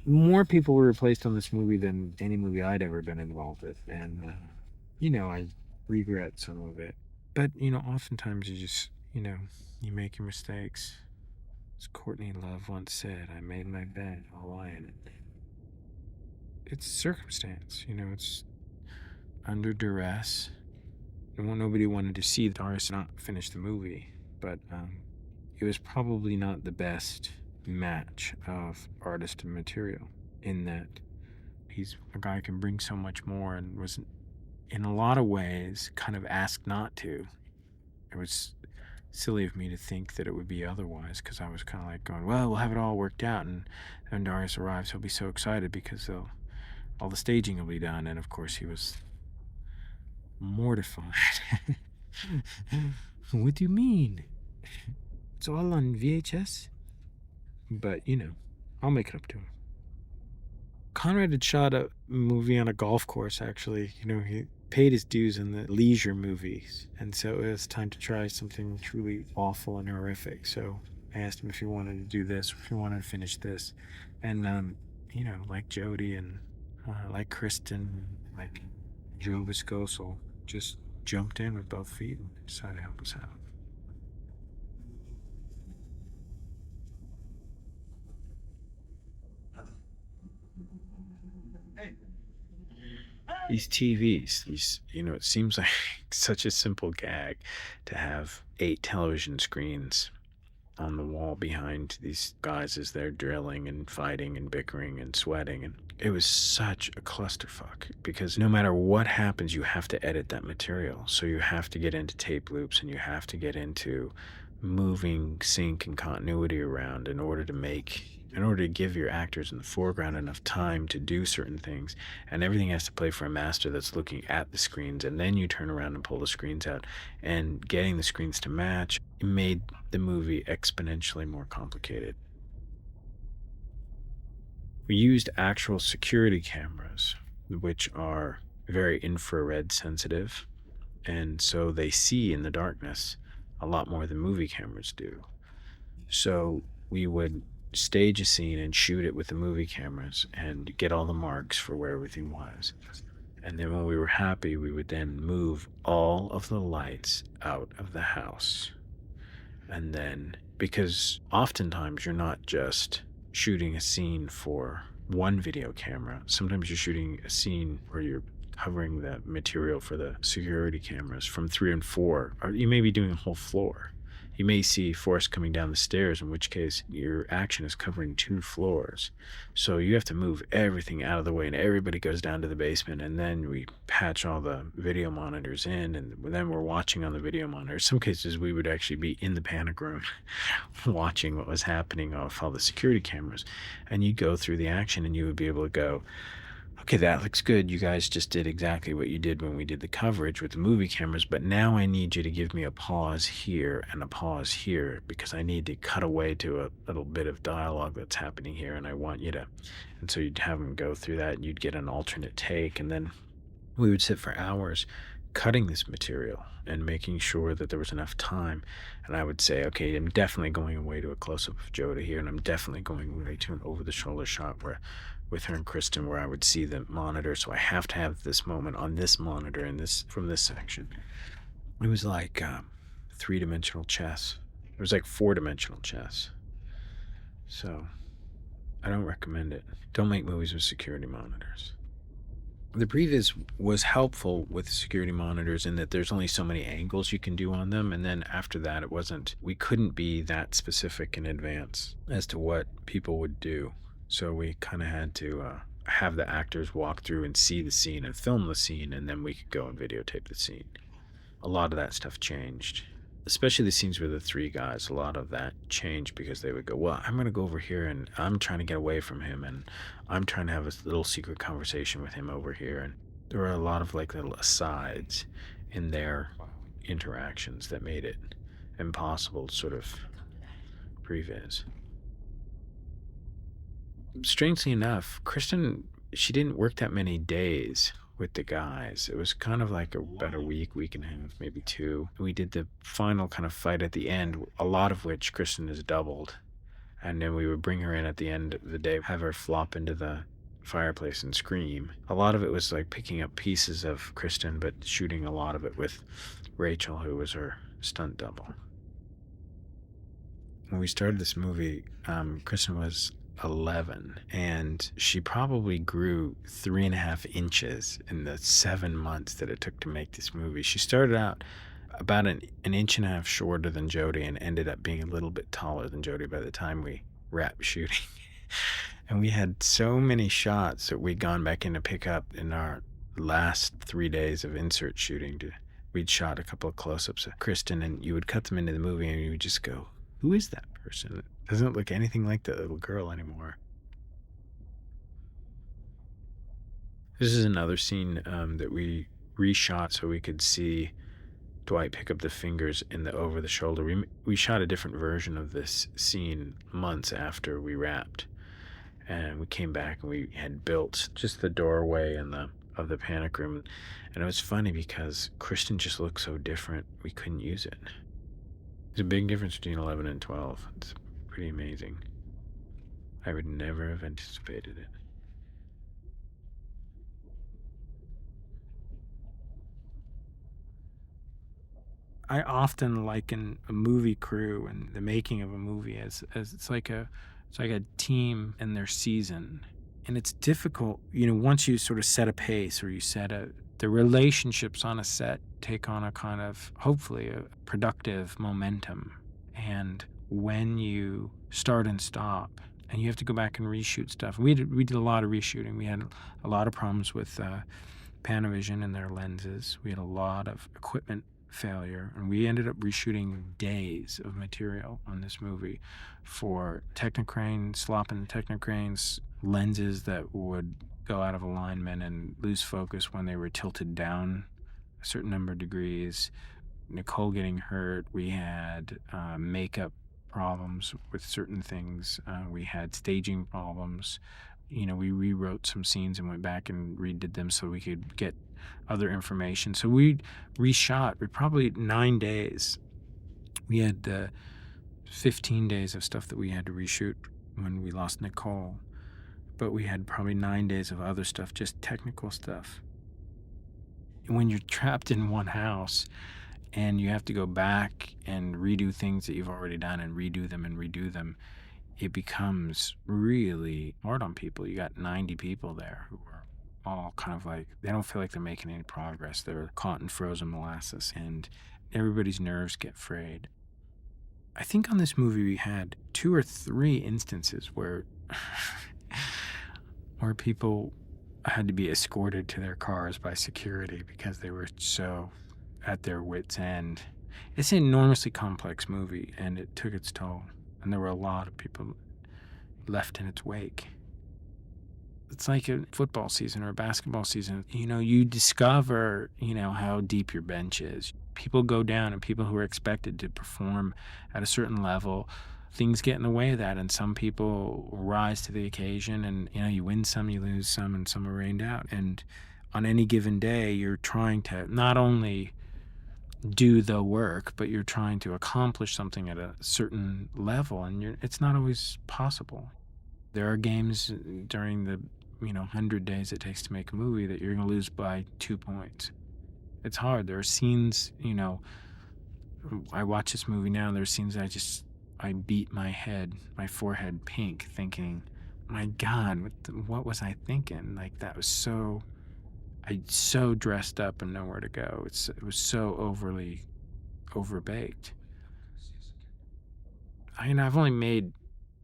More people were replaced on this movie than any movie I'd ever been involved with. And, you know, I regret some of it. But, you know, oftentimes you just, you know, you make your mistakes. As Courtney Love once said, I made my bed, I'll lie in it. It's circumstance, you know, it's under duress. Nobody wanted to see Doris not finish the movie, but it was probably not the best match of artist and material, in that he's a guy who can bring so much more and was in a lot of ways kind of asked not to. It was silly of me to think that it would be otherwise, because I was kind of like going, well, we'll have it all worked out, and when Darius arrives he'll be so excited because all the staging will be done. And of course he was mortified. What do you mean? It's all on VHS? But, you know, I'll make it up to him. Conrad had shot a movie on a golf course, actually. You know, he paid his dues in the leisure movies, and so it was time to try something truly awful and horrific. So I asked him if he wanted to do this, if he wanted to finish this, and like Jodie and like Kristen, like Joe Viscoso, just jumped in with both feet and decided to help us out. These TVs, it seems like such a simple gag to have 8 television screens on the wall behind these guys as they're drilling and fighting and bickering and sweating. And it was such a clusterfuck because no matter what happens, you have to edit that material. So you have to get into tape loops and you have to get into moving sync and continuity around in order to give your actors in the foreground enough time to do certain things. And everything has to play for a master that's looking at the screens, and then you turn around and pull the screens out, and getting the screens to match made the movie exponentially more complicated. We used actual security cameras, which are very infrared sensitive, and so they see in the darkness a lot more than movie cameras do. So we would stage a scene and shoot it with the movie cameras and get all the marks for where everything was. And then when we were happy, we would then move all of the lights out of the house. And then, because oftentimes you're not just shooting a scene for one video camera, sometimes you're shooting a scene where you're covering the material for the security cameras from 3 and 4, or you may be doing a whole floor. You may see Forrest coming down the stairs, in which case your action is covering 2 floors. So you have to move everything out of the way, and everybody goes down to the basement, and then we patch all the video monitors in, and then we're watching on the video monitor. In some cases, we would actually be in the panic room watching what was happening off all the security cameras. And you'd go through the action, and you would be able to go, okay, that looks good. You guys just did exactly what you did when we did the coverage with the movie cameras, but now I need you to give me a pause here and a pause here because I need to cut away to a little bit of dialogue that's happening here, and I want you to... And so you'd have them go through that, and you'd get an alternate take, and then we would sit for hours cutting this material and making sure that there was enough time. And I would say, okay, I'm definitely going away to a close-up of Jodie here, and I'm definitely going away to an over-the-shoulder shot where with her and Kristen where I would see the monitor, so I have to have this moment on this monitor and this from this section. It was like 3-dimensional chess. It was like 4-dimensional chess. So I don't recommend it. Don't make movies with security monitors. The previs was helpful with security monitors in that there's only so many angles you can do on them, and then after that we couldn't be that specific in advance as to what people would do. So we kind of had to have the actors walk through and see the scene and film the scene, and then we could go and videotape the scene. A lot of that stuff changed, especially the scenes with the 3 guys. A lot of that changed because they would go, well, I'm going to go over here and I'm trying to get away from him, and I'm trying to have a little secret conversation with him over here. And there were a lot of like little asides in their interactions that made it impossible to sort of previs. Strangely enough, Kristen, she didn't work that many days with the guys. It was kind of like about a week and a half, maybe 2. We did the final kind of fight at the end, a lot of which Kristen is doubled. And then we would bring her in at the end of the day, have her flop into the fireplace and scream. A lot of it was like picking up pieces of Kristen, but shooting a lot of it with Rachel, who was her stunt double. When we started this movie, Kristen was 11, and she probably grew 3.5 inches in the 7 months that it took to make this movie. She started out about an 1.5 inches shorter than Jodie and ended up being a little bit taller than Jodie by the time we wrapped shooting. And we had so many shots that we'd gone back in to pick up in our last 3 days of insert shooting. We'd shot a couple of close-ups of Kristen, and you would cut them into the movie and you would just go, who is that person? It doesn't look anything like that little girl anymore. This is another scene that we reshot so we could see Dwight pick up the fingers in the over the shoulder. We shot a different version of this scene months after we wrapped, and we came back and we had built just the doorway and of the panic room, and it was funny because Kristen just looked so different we couldn't use it. There's a big difference between 11 and 12. It's pretty amazing. I would never have anticipated it. I often liken a movie crew and the making of a movie as it's like a team in their season. And it's difficult, once you sort of set a pace or you the relationships on a set take on a kind of, hopefully, a productive momentum. And when you start and stop, and you have to go back and reshoot stuff. We did a lot of reshooting. We had a lot of problems with Panavision and their lenses. We had a lot of equipment failure, and we ended up reshooting days of material on this movie for Technicrane, slopping Technicranes, lenses that would go out of alignment and lose focus when they were tilted down a certain number of degrees. Nicole getting hurt. We had makeup problems with certain things. We had staging problems. We rewrote some scenes and went back and redid them so we could get other information. So we reshot probably 9 days. We had 15 days of stuff that we had to reshoot when we lost Nicole. But we had probably 9 days of other stuff, just technical stuff. And when you're trapped in one house and you have to go back and redo things that you've already done and redo them, it becomes really hard on people. You got 90 people there who are all kind of like, they don't feel like they're making any progress. They're caught in frozen molasses, and everybody's nerves get frayed. I think on this movie we had 2 or 3 instances where people had to be escorted to their cars by security because they were so at their wits' end. It's an enormously complex movie, and it took its toll. And there were a lot of people left in its wake. It's like a football season or a basketball season. You discover, how deep your bench is. People go down, and people who are expected to perform at a certain level, things get in the way of that, and some people rise to the occasion, and, you win some, you lose some, and some are rained out. And on any given day, you're trying to not only do the work, but you're trying to accomplish something at a certain level, and it's not always possible. There are games during the 100 days it takes to make a movie that you're going to lose by 2 points. It's hard. There are scenes, I watch this movie now, there's scenes I beat my forehead pink, thinking, my God, what was I thinking? Like, that was so dressed up and nowhere to go. It was so overly overbaked. I've only made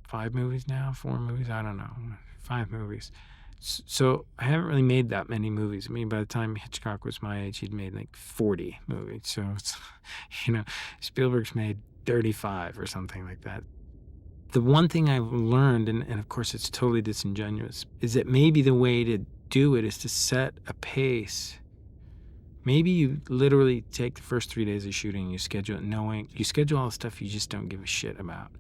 5 movies now, 4 movies, I don't know, 5 movies. So I haven't really made that many movies. I mean, by the time Hitchcock was my age, he'd made like 40 movies. So it's, Spielberg's made 35 or something like that. The one thing I've learned, and of course it's totally disingenuous, is that maybe the way to do it is to set a pace. Maybe you literally take the first 3 days of shooting and you schedule all the stuff you just don't give a shit about,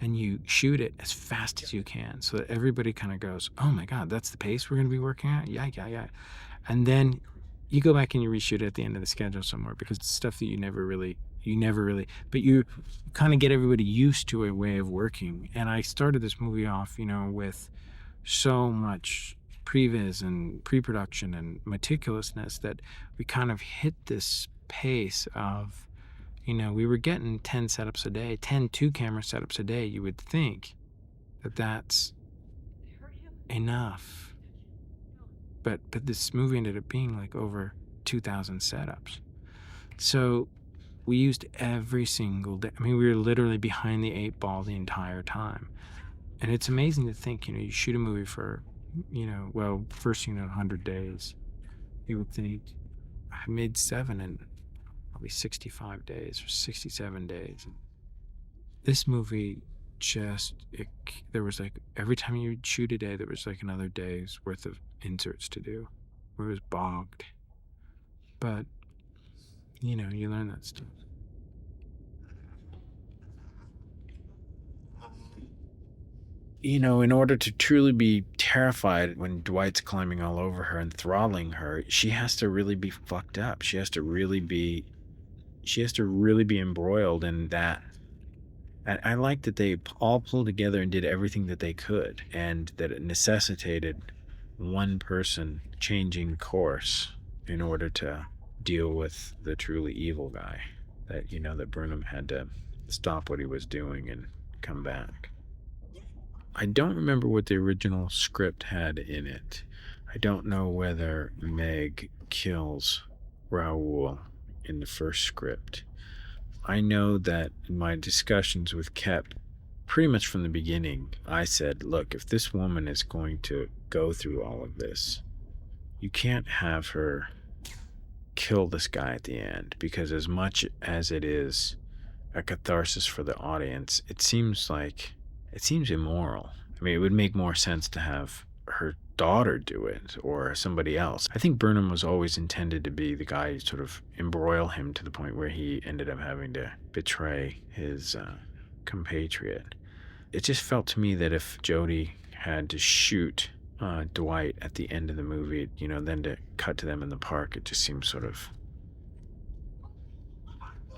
and you shoot it as fast as you can so that everybody kind of goes, oh my God, that's the pace we're going to be working at? Yeah. And then you go back and you reshoot it at the end of the schedule somewhere, because it's stuff that you never really, but you kind of get everybody used to a way of working. And I started this movie off, with so much previs and pre-production and meticulousness that we kind of hit this pace of, we were getting 10 setups a day, 10 2-camera setups a day. You would think that that's enough. But this movie ended up being like over 2,000 setups. So we used every single day. I mean, we were literally behind the 8 ball the entire time. And it's amazing to think, you shoot a movie for, first 100 days. You would think I made 7 in probably 65 days or 67 days. This movie there was like, every time you shoot a day, there was like another day's worth of inserts to do. It was bogged. But, you learn that stuff. In order to truly be terrified when Dwight's climbing all over her and throttling her, she has to really be fucked up. She has to really be embroiled in that. And I like that they all pulled together and did everything that they could, and that it necessitated one person changing course in order to deal with the truly evil guy. that, that Burnham had to stop what he was doing and come back. I don't remember what the original script had in it. I don't know whether Meg kills Raoul in the first script. I know that in my discussions with Kep, pretty much from the beginning, I said, look, if this woman is going to go through all of this, you can't have her kill this guy at the end, because as much as it is a catharsis for the audience, it seems immoral. I mean, it would make more sense to have her daughter do it or somebody else. I think Burnham was always intended to be the guy who sort of embroil him to the point where he ended up having to betray his compatriot. It just felt to me that if Jodie had to shoot Dwight at the end of the movie, then to cut to them in the park, it just seems sort of,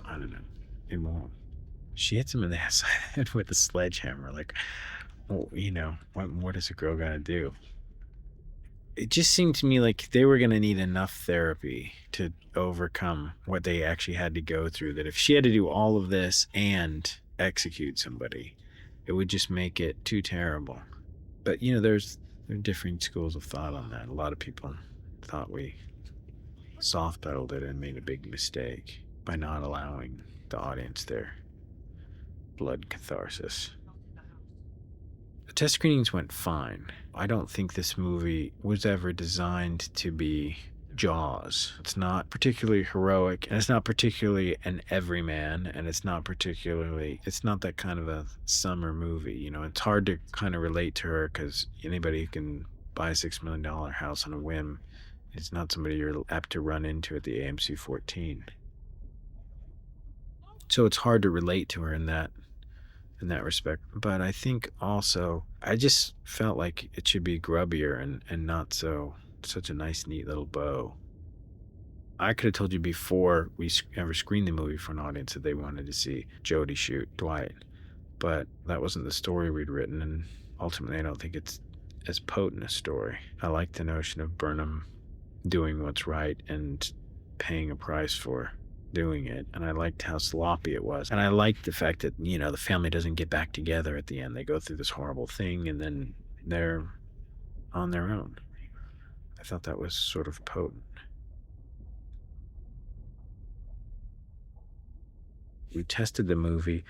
I don't know, immoral. She hits him in the head with a sledgehammer. Like, well, what more does a girl gotta do? It just seemed to me like they were gonna need enough therapy to overcome what they actually had to go through, that if she had to do all of this and execute somebody, it would just make it too terrible. But, there are differing schools of thought on that. A lot of people thought we soft-pedaled it and made a big mistake by not allowing the audience their blood catharsis. The test screenings went fine. I don't think this movie was ever designed to be Jaws. It's not particularly heroic, and it's not particularly an everyman, and it's not that kind of a summer movie. It's hard to kind of relate to her because anybody who can buy a $6 million house on a whim is not somebody you're apt to run into at the AMC 14. So it's hard to relate to her in that respect. But I think also, I just felt like it should be grubbier and not such a nice, neat little bow. I could have told you before we ever screened the movie for an audience that they wanted to see Jodie shoot Dwight, but that wasn't the story we'd written, and ultimately I don't think it's as potent a story. I like the notion of Burnham doing what's right and paying a price for doing it, and I liked how sloppy it was, and I liked the fact that the family doesn't get back together at the end. They go through this horrible thing and then they're on their own. I thought that was sort of potent. We tested the movie.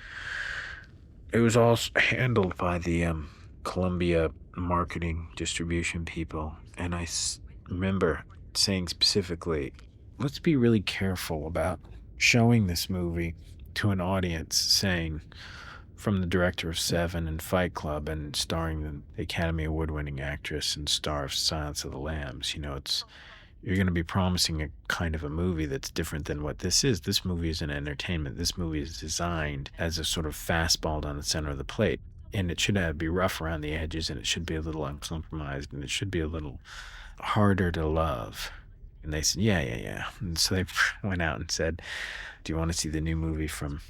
It was all handled by the Columbia marketing distribution people, and I remember saying specifically, let's be really careful about showing this movie to an audience, saying, from the director of Seven and Fight Club and starring the Academy Award-winning actress and star of Silence of the Lambs, you're going to be promising a kind of a movie that's different than what this is. This movie is an entertainment. This movie is designed as a sort of fastball down the center of the plate, and it should be rough around the edges, and it should be a little uncompromised, and it should be a little harder to love. And they said, yeah. And so they went out and said, do you want to see the new movie from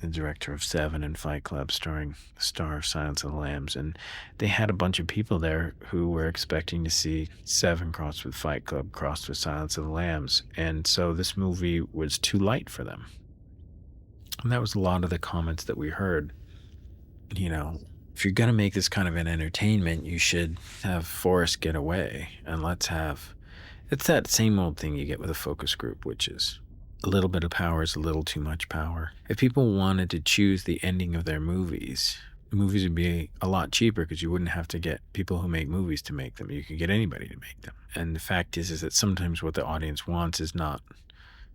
the director of Seven and Fight Club starring the star of Silence of the Lambs? And they had a bunch of people there who were expecting to see Seven crossed with Fight Club crossed with Silence of the Lambs. And so this movie was too light for them. And that was a lot of the comments that we heard. If you're going to make this kind of an entertainment, you should have Forrest get away, and it's that same old thing you get with a focus group, which is a little bit of power is a little too much power. If people wanted to choose the ending of their movies, the movies would be a lot cheaper because you wouldn't have to get people who make movies to make them. You could get anybody to make them. And the fact is that sometimes what the audience wants is not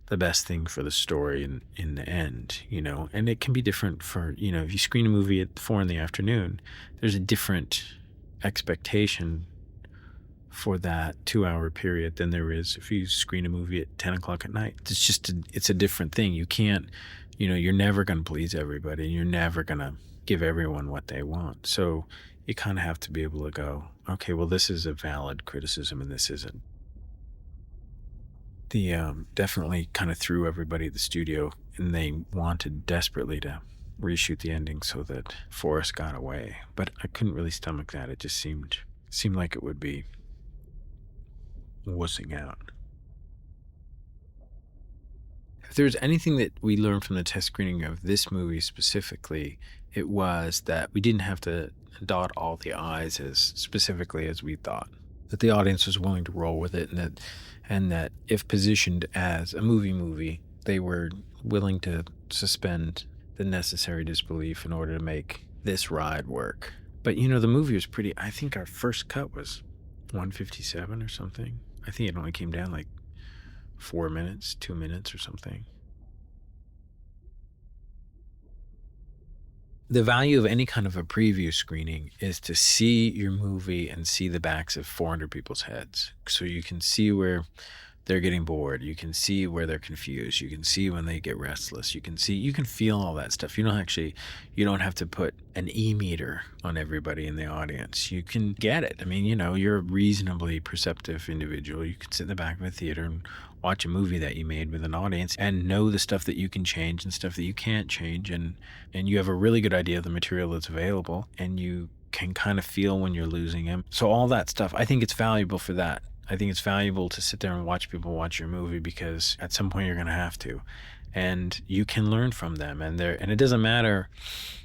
the best thing for the story in the end, and it can be different for, if you screen a movie at 4 p.m, there's a different expectation for that 2-hour period than there is if you screen a movie at 10 o'clock at night. It's just it's a different thing. You can't, you're never going to please everybody, and you're never going to give everyone what they want. So you kind of have to be able to go, okay, well, this is a valid criticism and this isn't. The definitely kind of threw everybody at the studio, and they wanted desperately to reshoot the ending so that Forrest got away, but I couldn't really stomach that. It just seemed like it would be wussing out. If there was anything that we learned from the test screening of this movie specifically, it was that we didn't have to dot all the I's as specifically as we thought. That the audience was willing to roll with it, and that if positioned as a movie, they were willing to suspend the necessary disbelief in order to make this ride work. But the movie was pretty, I think our first cut was 157 or something. I think it only came down like 4 minutes, 2 minutes or something. The value of any kind of a preview screening is to see your movie and see the backs of 400 people's heads. So you can see where they're getting bored. You can see where they're confused. You can see when they get restless. You can feel all that stuff. You don't have to put an e-meter on everybody in the audience. You can get it. I mean, you're a reasonably perceptive individual. You can sit in the back of a theater and watch a movie that you made with an audience and know the stuff that you can change and stuff that you can't change. And you have a really good idea of the material that's available, and you can kind of feel when you're losing him. So all that stuff, I think it's valuable for that. I think it's valuable to sit there and watch people watch your movie, because at some point you're going to have to, and you can learn from them. And it doesn't matter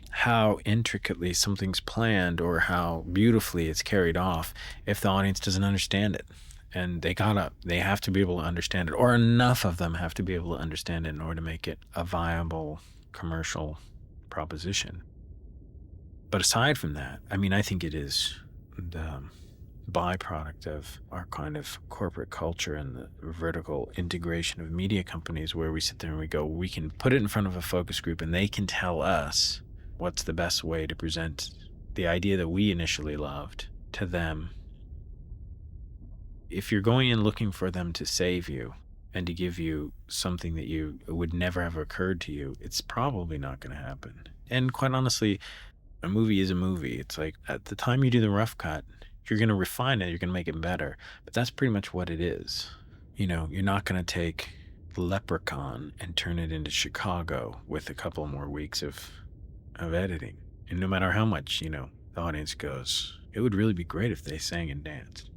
how intricately something's planned or how beautifully it's carried off if the audience doesn't understand it. And they have to be able to understand it, or enough of them have to be able to understand it in order to make it a viable commercial proposition. But aside from that, I mean, I think it is the byproduct of our kind of corporate culture and the vertical integration of media companies, where we sit there and we go, we can put it in front of a focus group and they can tell us what's the best way to present the idea that we initially loved to them. If you're going in looking for them to save you and to give you something that you would never have occurred to you, it's probably not going to happen. And quite honestly, a movie is a movie. It's like, at the time you do the rough cut, you're going to refine it, you're going to make it better. But that's pretty much what it is. You're not going to take Leprechaun and turn it into Chicago with a couple more weeks of editing. And no matter how much, the audience goes, it would really be great if they sang and danced.